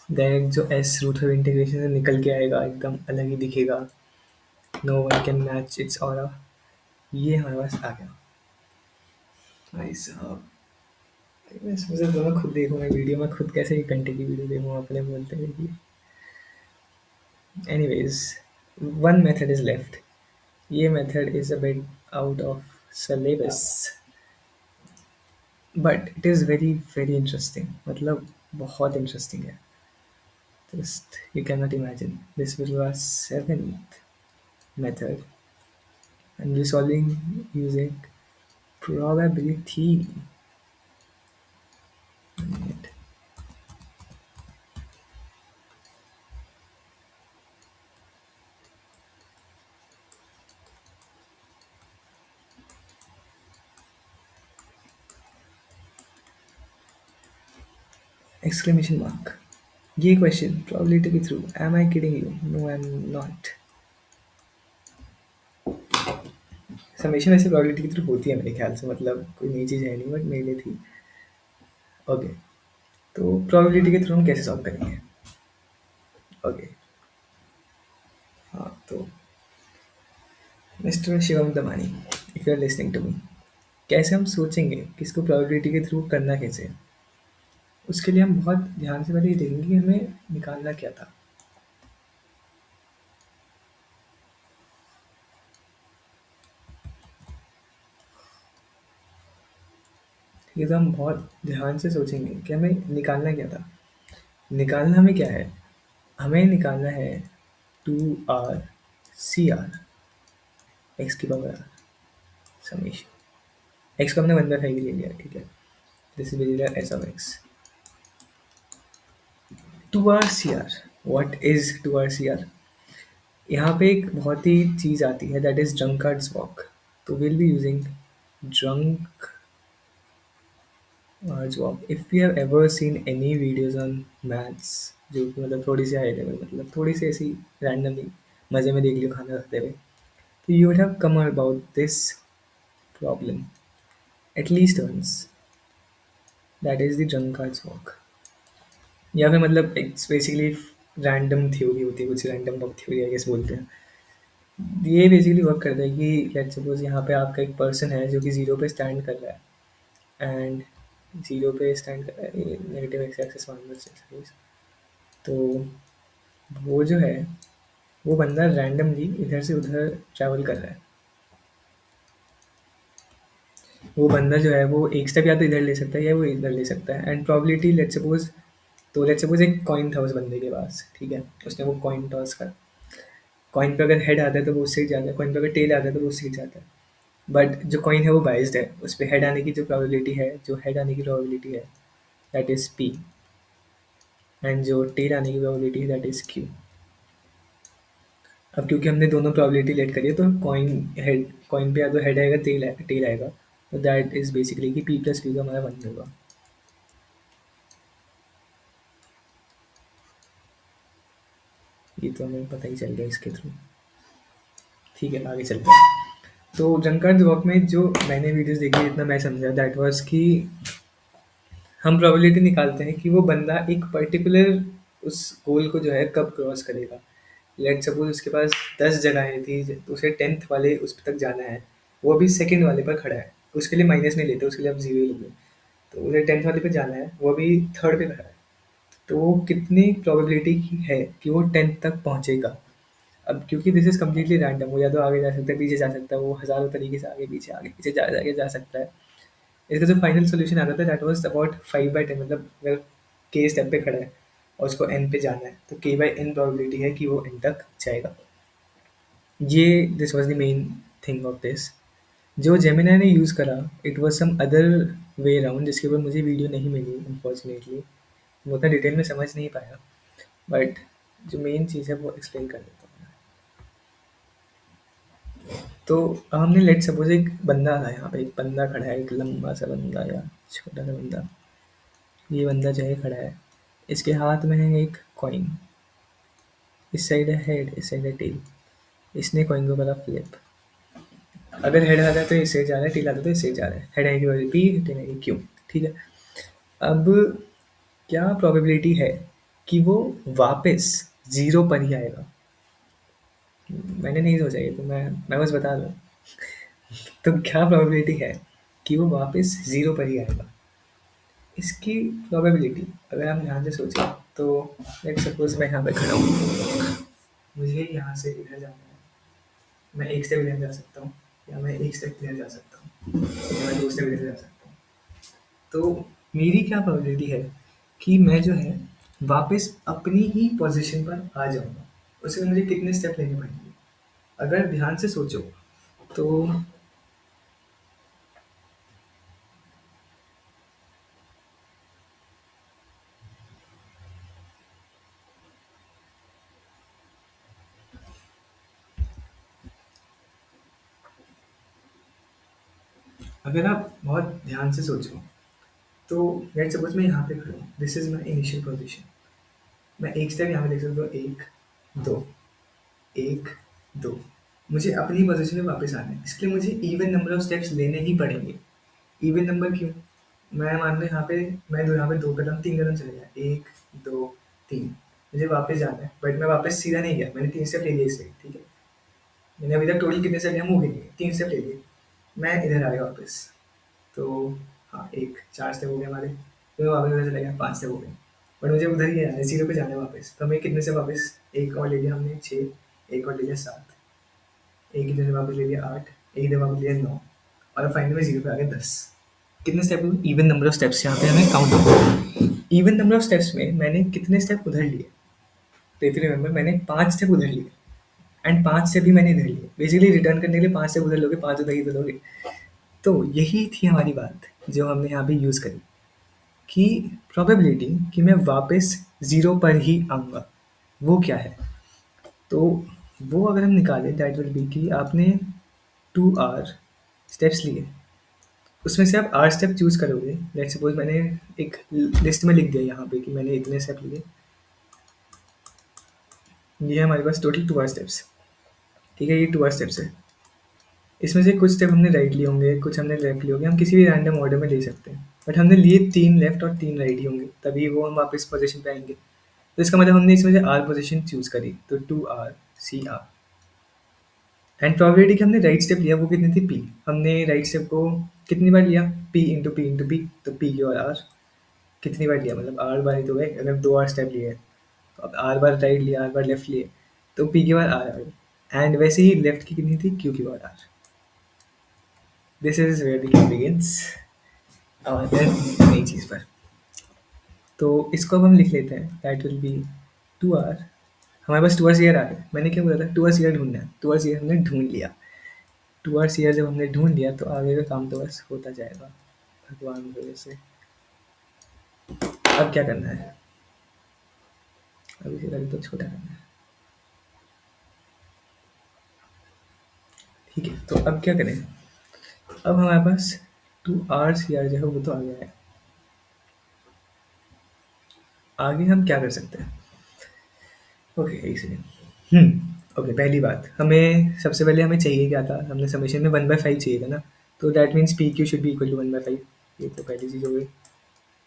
डायरेक्ट जो एस √5 इंटीग्रेशन से निकल के आएगा, एकदम अलग ही दिखेगा, no one can match its aura. ये हमारे पास आ गया भाई साहब। मैं सोच रहा था मैं खुद देखूँ वीडियो, मैं खुद कैसे 1 घंटे की वीडियो देखूँ अपने बोलते हुए कि anyways, one method is left. ये method is a bit out of syllabus, but it is very very interesting, मतलब बहुत इंटरेस्टिंग है। Just you can not imagine, this will be 7th method, and we're solving using probability. Exclamation mark. ये क्वेश्चन probability के through, am I kidding you? No, I'm not. Summation वैसे probability के थ्रू होती है मेरे ख्याल से, मतलब कोई नई चीज़ है नहीं, बट मेरे लिए थी। ओके, तो probability के थ्रू हम कैसे सॉल्व करेंगे? ओके, हाँ, तो mister Shivam Damani, if you are listening to me, कैसे हम सोचेंगे कि इसको probability के थ्रू करना कैसे है? उसके लिए हम बहुत ध्यान से पहले ये देखेंगे कि हमें निकालना क्या था। ये तो हम बहुत ध्यान से सोचेंगे कि हमें निकालना क्या था। निकालना हमें क्या है? हमें निकालना है 2r/CR एक्स की पावर आर समेशन। एक्स को हमने 1/5 ले लिया, ठीक है, this is S of X. Two R C R, what is two R C R? यहाँ पे एक बहुत ही चीज़ आती है, दैट इज ड्रंकार्ड्स वॉक। तो will be using drunk walk. If you have ever seen any videos on maths, जो कि मतलब थोड़ी सी हाई लेवल, मतलब थोड़ी सी ऐसी रैंडमली मज़े में देख लियो खाना खाते हुए, तो you would have come about this problem at least once, that is the drunkard's walk. या फिर मतलब इट्स बेसिकली रैंडम थ्योरी होती है, कुछ random walk theory I guess बोलते हैं। ये बेसिकली वर्क करता है कि लेट्स सपोज यहाँ पे आपका एक पर्सन है जो कि ज़ीरो पे स्टैंड कर रहा है, एंड ज़ीरो पे स्टैंड कर रहा है, नेगेटिव एक्स एक्सिस मान लो सपोज। तो वो जो है, वो बंदा रैंडमली इधर से उधर ट्रैवल कर रहा है। वो बंदा जो है वो एक स्टेप या तो इधर ले सकता है या वो इधर ले सकता है, एंड प्रोबेबिलिटी लेट्स सपोज एक कॉइन था उस बंदे के पास, ठीक है, उसने वो कॉइन टॉस कर, कॉइन पे अगर हेड आता है तो वो उस साइड जाता है, कॉइन पे अगर टेल आता है तो वो उस साइड जाता है। बट जो कॉइन है वो बाइस्ड है, उस पे हेड आने की जो प्रोबेबिलिटी है, जो हेड आने की प्रोबेबिलिटी है दैट इज पी, एंड जो टेल आने की प्रोबेबिलिटी है दैट इज क्यू। अब क्योंकि हमने दोनों प्रोबेबिलिटी लेट करी है, तो कॉइन पे या तो हेड आएगा, टेल आएगा, तो दैट इज बेसिकली कि पी प्लस क्यू का हमारा वन होगा। ये तो हमें पता ही चल गया इसके थ्रू। ठीक है, आगे चलते हैं। तो ड्रंकार्ड वॉक में जो मैंने वीडियोस देखी, जितना मैं समझा, दैट वाज कि हम प्रोबेबिलिटी निकालते हैं कि वो बंदा एक पर्टिकुलर उस गोल को जो है कब क्रॉस करेगा। लेट सपोज उसके पास 10 जगहें थी, उसे 10th वाले उस तक जाना है, वो अभी सेकंड वाले पर खड़ा है, उसके लिए माइनस नहीं लेते, उसके लिए आप जीरो ही लोगे। तो उसे 10th वाले पे जाना है, वो अभी थर्ड पे खड़ा है, तो वो कितनी प्रोबेबिलिटी की है कि वो 10th तक पहुंचेगा। अब क्योंकि दिस इज कम्प्लीटली रैंडम, वो या तो आगे जा सकता है, पीछे जा सकता है, वो हज़ारों तरीके से आगे पीछे जा सकता है। इसका जो फाइनल सॉल्यूशन आता था दैट वाज अबाउट 5/10, मतलब अगर के स्टेप पे खड़ा है और उसको एन पे जाना है, तो के बाई एन प्रोबेबिलिटी है कि वो एन तक जाएगा। ये this was the main thing of this. जो जेमिनाई ने यूज़ करा, it was some other way around, जिसके ऊपर मुझे वीडियो नहीं मिली अनफॉर्चुनेटली, वो उतना डिटेल में समझ नहीं पाया, बट जो मेन चीज़ है वो एक्सप्लेन कर देता हूँ। तो हमने लेट सपोज एक बंदा था, यहाँ पे एक बंदा खड़ा है, एक लंबा सा बंदा या छोटा सा बंदा। ये बंदा जो है खड़ा है, इसके हाथ में है एक कॉइन, इस साइड है हेड, इस साइड है टेल। इसने कॉइन को करा फ्लिप, अगर हेड आता है तो इस साइड जा रहा है, टेल आता है तो इस साइड जा रहा है, हेड आएगी वाली पी, टेल आएगी क्यू। ठीक है, अब क्या प्रोबेबिलिटी है कि वो वापस जीरो पर ही आएगा? मैंने नहीं सोचा ये, तो मैं बस बता दूँ। तो क्या प्रोबेबिलिटी है कि वो वापस जीरो पर ही आएगा? इसकी प्रोबेबिलिटी अगर हम ध्यान से सोचें, तो लेट्स सपोज मैं यहाँ पे खड़ा हूँ, मुझे यहाँ से इधर जाना है, मैं एक स्टेप इधर जा सकता हूँ, या मैं एक स्टेप इधर जा सकता हूँ, या मैं दो स्टेप इधर जा सकता हूँ। तो मेरी क्या प्रोबेबिलिटी है कि मैं जो है वापस अपनी ही पोजीशन पर आ जाऊँगा? उसके लिए मुझे कितने स्टेप लेने पड़ेंगे? अगर ध्यान से सोचो, तो अगर आप बहुत ध्यान से सोचो, तो लेट्स सपोज मैं यहाँ पे खड़ा हूँ, this is my initial position. मैं एक स्टेप यहाँ पे देख सकता हूँ, एक, दो, एक, दो। मुझे अपनी पोजीशन में वापस आना है, इसके लिए मुझे इवन नंबर ऑफ स्टेप्स लेने ही पड़ेंगे। इवन नंबर क्यों? मैं मान लो यहाँ पे, मैं यहाँ पे 2 कदम 3 कदम चले गया, एक, दो, तीन, मुझे वापस जाना है, बट मैं वापस सीधा नहीं गया, मैंने 3 स्टेप ले लिए इससे, ठीक है। मैंने अभी तक टोटल कितने स्टेप लिया मुँह गिनिए, 3 स्टेप ले लिए, मैं इधर आ गया वापस। तो हाँ, एक 4 स्टेप हो गए हमारे, फिर मैं वापस उधर चला गया, 5 स्टेप हो गए, बट मुझे उधर ही आना है, जीरो पे जाना है वापस। तो हमें कितने से वापस, एक और ले लिया हमने 6, एक और ले लिया 7, एक इधर से वापस ले लिया 8, एक इधर वापस ले लिया 9, और फाइनल में जीरो पे आ गया 10। कितने स्टेप हुए? इवन नंबर ऑफ स्टेप्स यहाँ पे हमें काउंट करना। इवन नंबर ऑफ स्टेप्स में मैंने कितने स्टेप उधर लिए? तो इफ यू रिमेंबर, मैंने 5 स्टेप उधर लिए, एंड 5 स्टेप भी मैंने इधर लिए। बेसिकली रिटर्न करने के लिए 5 स्टेप उधर लोगे, 5 उधर इधर लोगे। तो यही थी हमारी बात जो हमने यहाँ पे यूज़ करी। कि प्रोबेबिलिटी कि मैं वापस ज़ीरो पर ही आऊँगा, वो क्या है? तो वो अगर हम निकालें दैट विल बी कि आपने 2 आर स्टेप्स लिए, उसमें से आप आर स्टेप चूज़ करोगे। लेट्स सपोज़ मैंने एक लिस्ट में लिख दिया यहाँ पे कि मैंने इतने स्टेप लिए। ये है हमारे पास टोटल 2 आर स्टेप्स, ठीक है? ये 2 आर स्टेप्स है। इसमें से कुछ स्टेप हमने राइट लिए होंगे, कुछ हमने लेफ्ट लिए होंगे, हम किसी भी रैंडम ऑर्डर में ले सकते हैं। बट हमने लिए 3 लेफ्ट और 3 राइट ही होंगे, तभी वो हम वापस पोज़ीशन पे आएँगे। तो इसका मतलब हमने इसमें से आर पोज़ीशन चूज़ करी, तो 2 R, C R. And probability कि हमने राइट स्टेप लिया वो कितनी थी? पी। हमने राइट स्टेप को कितनी बार लिया? P into P into P, तो पी की और आर कितनी बार लिया? मतलब आर बार ही तो गए, अगर 2 आर स्टेप लिए हैं। तो अब आर बार राइट लिया, आर बार लेफ्ट लिए, तो पी की बार आर आ गई। एंड वैसे ही लेफ्ट की कितनी थी? क्यू की बार r. This is where the game begins. और देन नई चीज़ पर, तो इसको अब हम लिख लेते हैं दैट विल बी 2 आर। हमारे पास 2 आर सी आर आ गया। मैंने क्या बोला था? 2 आर सी आर ढूंढना है। 2 आर सी आर हमने ढूंढ लिया। 2 आर सी आर जब हमने ढूंढ लिया तो आगे का काम तो बस होता जाएगा भगवान की वजह से। अब क्या करना है? अब इसे करके तो छोटा करना है। ठीक है, तो अब क्या करें? अब हमारे पास 2 आर सी आर जो है वो तो आ गया है। आगे हम क्या कर सकते हैं? ओके, एक सेकेंड। ओके, पहली बात, हमें सबसे पहले हमें चाहिए क्या था? हमने समेशन में 1/5 चाहिए था ना, तो that means P Q should be equal to 1/5। ये तो पहली चीज़ हो गई।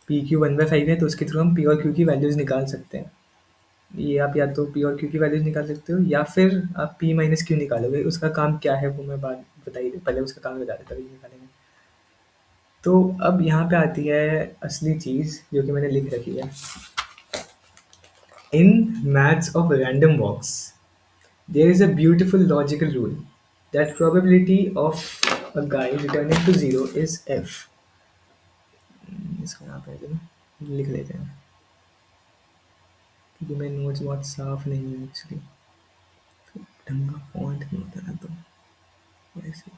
पी क्यू 1/5 है, तो उसके थ्रू हम पी और क्यू की वैल्यूज़ निकाल सकते हैं। ये आप या तो पी और क्यू की वैल्यूज़ निकाल सकते हो, या फिर आप पी माइनस क्यू निकालोगे। उसका काम क्या है वो मैं बाद बताइए, पहले उसका काम बता देता हूँ, तभी निकालेंगे। तो अब यहाँ पे आती है असली चीज़ जो कि मैंने लिख रखी है। In maths of random walks, there is a beautiful logical rule that probability of a guy returning to zero is f. इसको यहाँ पे लिख लेते हैं क्योंकि मेरे नोट्स बहुत साफ नहीं है एक्चुअली, ढंग का फॉन्ट नहीं होता ना, तो वैसे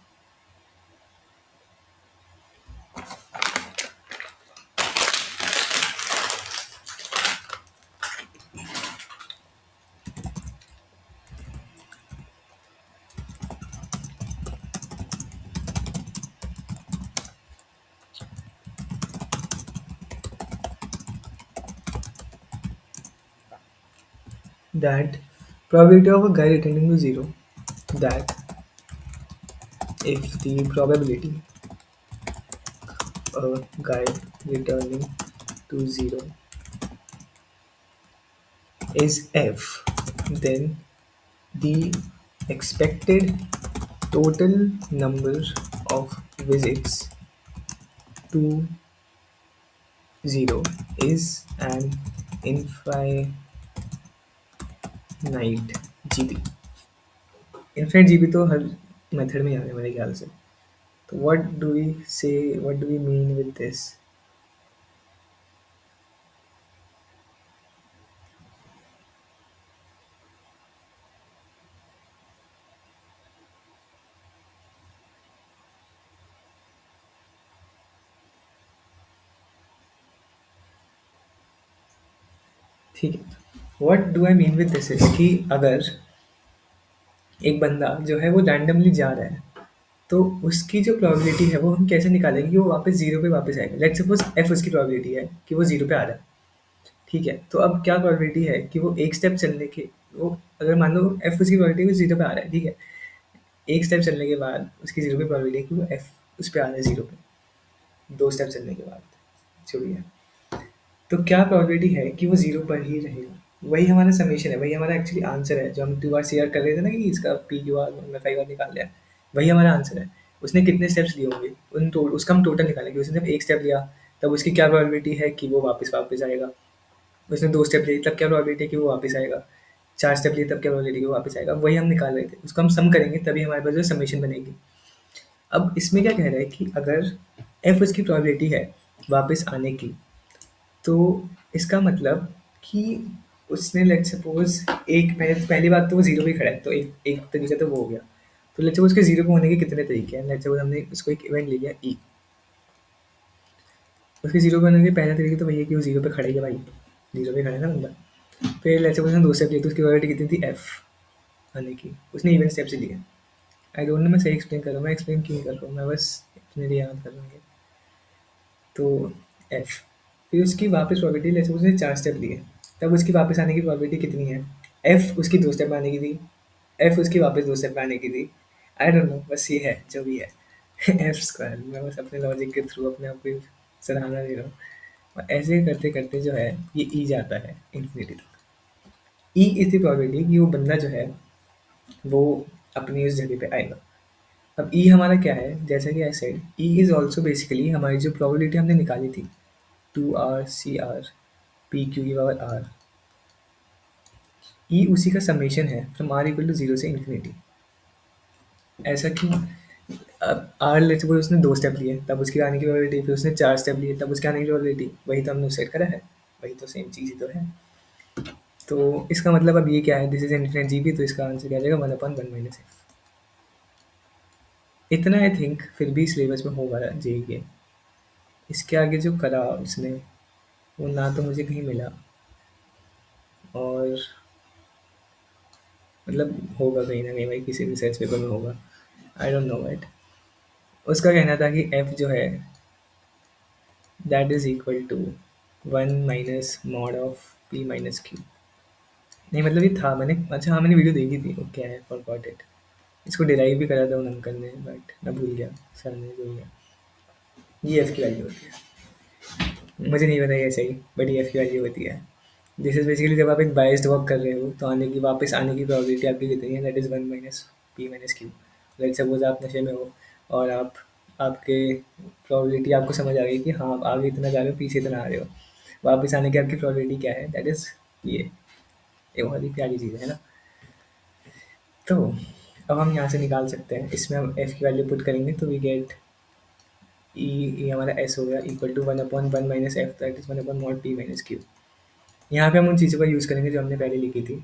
that probability of a guy returning to zero, that if the probability a guy returning to zero is f, then the expected total number of visits to zero is an infinite GB। Infinite GB तो हर मेथड में आ गया मेरे ख्याल से। तो what do we mean with this? ठीक है, what do I mean with this is कि अगर एक बंदा जो है वो रैंडमली जा रहा है, तो उसकी जो प्रोबेबिलिटी है वो हम कैसे निकालेंगे कि वो वापस जीरो पे वापस आएगा? लेट्स सपोज एफ उसकी प्रोबेबिलिटी है कि वो जीरो पे आ रहा है। ठीक है, तो अब क्या प्रोबेबिलिटी है कि वो एक स्टेप चलने के, वो अगर मान लो एफ उसकी प्रोबेबिलिटी वो जीरो पे आ रहा है, ठीक है, एक स्टेप चलने के बाद उसकी जीरो पे प्रोबेबिलिटी है कि वो एफ उस पे आ रहा है जीरो पे, दो स्टेप चलने के बाद, जो भी है। तो क्या प्रोबेबिलिटी है कि वो जीरो पर ही रहेगा? वही हमारा समेशन है, वही हमारा एक्चुअली आंसर है, जो हम 2 बार शेयर कर रहे थे ना कि इसका पी क्यू आर हमने 5 बार निकाल लिया। वही हमारा आंसर है। उसने कितने स्टेप्स लिए होंगे, उसका हम टोटल निकालेंगे। उसने जब एक स्टेप लिया, तब उसकी क्या प्रोबेबिलिटी है कि वो वापस वापस आएगा? उसने 2 स्टेप लिए, तब क्या प्रोबेबिलिटी है कि वो वापस आएगा? 4 स्टेप लिए, तब क्या प्रोबेबिलिटी है कि वो वापस आएगा? वही हम निकाल रहे थे। उसको हम सम करेंगे, तभी हमारे पास जो समेशन बनेगी। अब इसमें क्या कह रहा है कि अगर एफ उसकी प्रोबेबिलिटी है वापस आने की, तो इसका मतलब कि उसने लेट्स सपोज एक पहली बात तो वो जीरो पे खड़ा है, तो एक एक तरीका तो वो हो गया। तो लेट्स सपोज उसके जीरो पे होने के कितने तरीके हैं? लेट्स सपोज हमने उसको एक इवेंट ले लिया ई। उसके जीरो पे आने के पहला तरीका तो भैया कि वो जीरो पे खड़े ही है भाई, जीरो पे खड़ा है ना बंदा। फिर लेट्स सपोज उसने दो स्टेप लिए तो उसकी प्रोबेबिलिटी कितनी थी एफ आने की, उसने इवन स्टेप से लिए। आई डोंट नो मैं सही एक्सप्लेन कर रहा हूँ, मैं एक्सप्लेन क्यों नहीं कर रहा हूँ, मैं बस अपने लिए याद कर रहा हूँ। तो एफ, फिर उसकी वापस प्रोबेबिलिटी लेट्स सपोज उसने चार स्टेप लिए, तब उसकी वापस आने की प्रोबेबिलिटी कितनी है। एफ उसकी दो स्टेप आने की थी, एफ उसकी वापस दो स्टेप आने की थी। आई डोंट नो, बस ये है जो भी है। एफ स्क्वायर, मैं बस अपने लॉजिक के थ्रू अपने आप को सराहना दे रहा हूँ। और ऐसे करते करते जो है ये ई जाता है इन्फिनिटी तक। ई इज द प्रोबेबिलिटी कि वो बंदा जो है वो अपनी उस जगह पे आएगा। अब ई हमारा क्या है, जैसा कि I said E is also basically हमारी जो प्रोबेबिलिटी हमने निकाली थी, two R C R P Q की पावर आर। ई उसी का समेशन है from R equal to zero से इन्फिनिटी। ऐसा क्यों? अब आर लेट्स सपोज उसने दो स्टेप लिए तब उसके आने की प्रोबेबिलिटी, फिर उसने चार स्टेप लिए तब उसके आने की प्रोबेबिलिटी, वही तो हमने सेट करा है, वही तो सेम चीज़ ही तो है। तो इसका मतलब अब ये क्या है, दिस इज इन्फिनिट जी भी, तो इसका आंसर क्या आ जाएगा, one upon one minus F. इतना आई थिंक फिर भी सिलेबस में होगा जे के। इसके आगे जो करा उसने वो ना तो मुझे कहीं मिला, और मतलब होगा कहीं ना कहीं भाई, किसी रिसर्च पेपर में होगा। आई डोंट नो बट उसका कहना था कि एफ जो है that is equal to one minus mod of P minus Q. नहीं मतलब ये था, मैंने अच्छा हाँ मैंने वीडियो देखी थी, वो क्या है फॉरगॉट इट। इसको डिराइव भी करा था उन अंकल ने बट मैं भूल गया, सर ने भूल गया। ये एफ की वैल्यू होती है, मुझे नहीं पता ये सही, बट ये एफ की वैल्यू होती है। दिस इज बेसिकली जब आप एक बाइस्ड वर्क कर रहे हो तो आने की वापस आने की प्रोबेबिलिटी आपकी कितनी है, that is one minus P minus Q. Like suppose आप नशे में हो और आप आपके प्रोबेबिलिटी आपको समझ आ गई कि हाँ आप आगे इतना जा रहे हो पीछे इतना आ रहे हो, वापस आने की आपकी प्रोबेबिलिटी क्या है, दैट इज़ ये बहुत ही प्यारी चीज़ है ना। तो अब हम यहाँ से निकाल सकते हैं, इसमें हम एफ की वैल्यू पुट करेंगे तो वी गेट ई, ये हमारा एस हो गया equal to one upon one minus F that is one upon mod P minus Q. यहाँ पे हम उन चीज़ों का यूज़ करेंगे जो हमने पहले लिखी थी,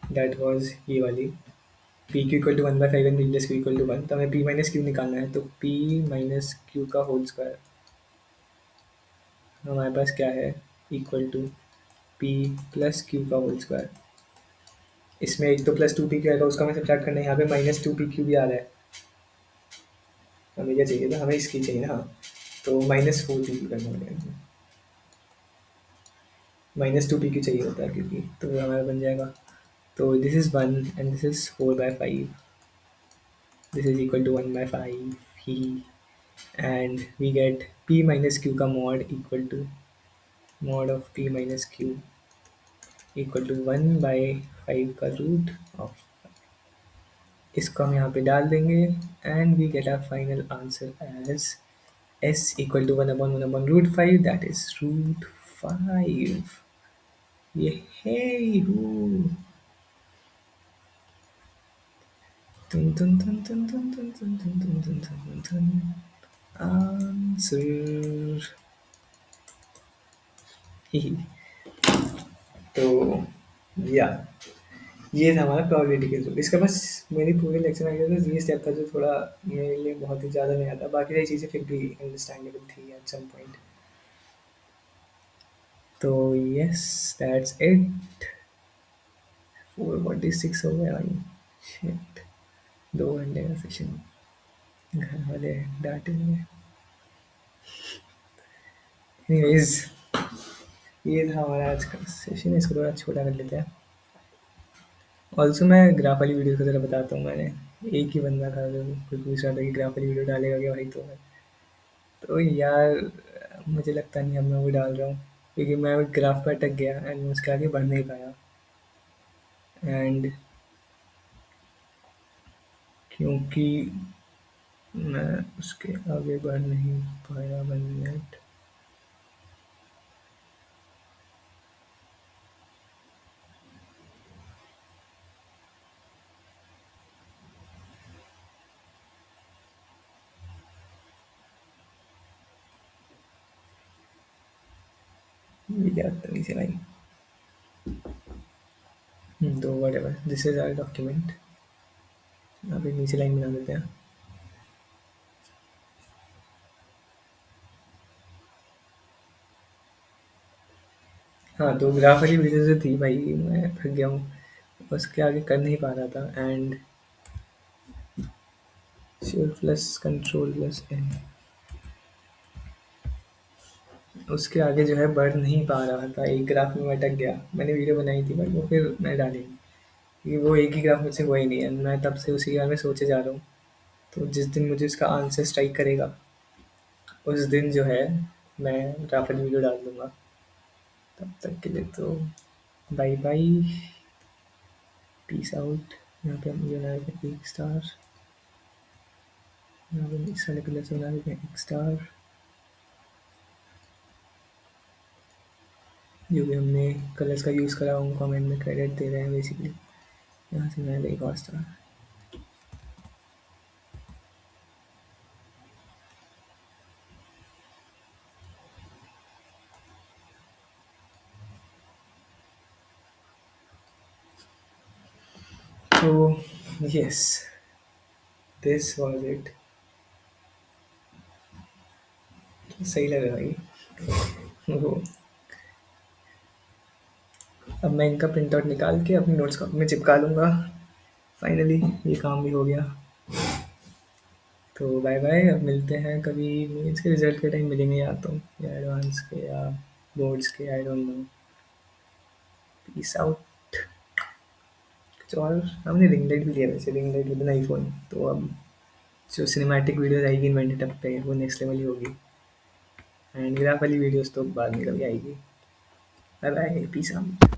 दैट वाज ये वाली P Q equal to one by five and P plus Q equal to one. तो हमें पी माइनस क्यू निकालना है, तो पी माइनस क्यू का होल स्क्वायर हमारे पास क्या है, equal to P plus Q का होल स्क्वायर। इसमें एक तो प्लस टू पी क्यू आएगा, उसका हमें सब्ट्रैक्ट करना है, यहाँ पे माइनस टू पी क्यू भी आ रहा है। हमें क्या चाहिए था, हमें इसकी चाहिए ना, हाँ। तो माइनस फोर पी क्यू करना पड़ेगा, माइनस टू पी क्यू चाहिए होता है क्योंकि, तो वो हमारा बन जाएगा। तो this is one and this is four by five, this is equal to one by five ही, and we get p minus q का mod equal to mod of p minus q equal to one by five का रूट ऑफ। इसको हम यहाँ पे डाल देंगे and we get our final answer as s equal to one upon root five that is root five. ये है हु तुन तुन तुन तुन तुन तुन तुन तुन तुन तुन तुन तुन आंसर ही। तो या ये था हमारा प्रोबेबिलिटी के थ्रू। इसका बस मेरी पूरे लेक्चर में आइडिया था, ये स्टेप था जो थोड़ा मेरे लिए बहुत ही ज़्यादा नया था, बाकी सारी चीज़ें फिर भी अंडरस्टैंडेबल थी एट सम पॉइंट। तो यस दैट्स इट, 4:46 हो गया भाई, शिट, 2 घंटे का सेशन, घर वाले डांटेंगे। एनीवेज ये था हमारा आज का सेशन, इसको थोड़ा छोटा कर लेते हैं। ऑल्सो मैं ग्राफ वाली वीडियो को ज़रा बताता हूँ, मैंने एक ही बंदा था जो कोई पूछ रहा था कि ग्राफ वाली वीडियो डालेगा क्या भाई, तो यार मुझे लगता नहीं अब मैं वो डाल रहा हूँ, क्योंकि मैं ग्राफ पर अटक गया एंड उसके आगे बढ़ नहीं पाया। एंड क्योंकि मैं उसके आगे बढ़ नहीं पाया, 1 मिनट, नीचे भाई। तो whatever, this is our document, आप एक नीचे लाइन बना देते हैं। हाँ, तो ग्राफ वाली वीडियो जो थी भाई, मैं थक गया हूँ। उसके आगे कर नहीं पा रहा था। And shift plus control plus N, उसके आगे जो है बढ़ नहीं पा रहा था, एक ग्राफ में मैं अटक गया। मैंने वीडियो बनाई थी बट वो फिर मैं डाली नहीं, क्योंकि वो एक ही ग्राफ मुझसे हुआ ही नहीं है। मैं तब से उसी के बारे में सोचे जा रहा हूँ। तो जिस दिन मुझे उसका आंसर स्ट्राइक करेगा, उस दिन जो है मैं ग्राफ वाली वीडियो डाल दूंगा। तब तक के लिए तो बाय बाय, पीस आउट। यहाँ पे हम मुझे बना देते हैं एक स्टार, यहाँ पे इस वाले कलर से बना देते हैं एक स्टार। जो भी हमने कलर्स का यूज़ करा उनको हम एंड में क्रेडिट दे रहे हैं बेसिकली। यहाँ से बना दें एक और स्टार। तो यस, दिस वाज इट। सही लग रहा है भाई वो। अब मैं इनका प्रिंट आउट निकाल के अपनी नोट्स कॉपी में चिपका लूँगा। फाइनली ये काम भी हो गया। तो बाय बाय, अब मिलते हैं कभी मेंस के रिजल्ट के टाइम मिलेंगे, या तो या एडवांस के या बोर्ड्स के, I don't know. Peace out. कुछ और हमने रिंग लाइट भी लिया वैसे, ring light with an iPhone. तो अब जो सिनेमैटिक वीडियोस आएगी इन्वेंटेड अप पे, वो नेक्स्ट लेवल ही होगी। एंड ग्राफ वाली वीडियोस तो बाद में कभी आएगी। Bye bye, peace out.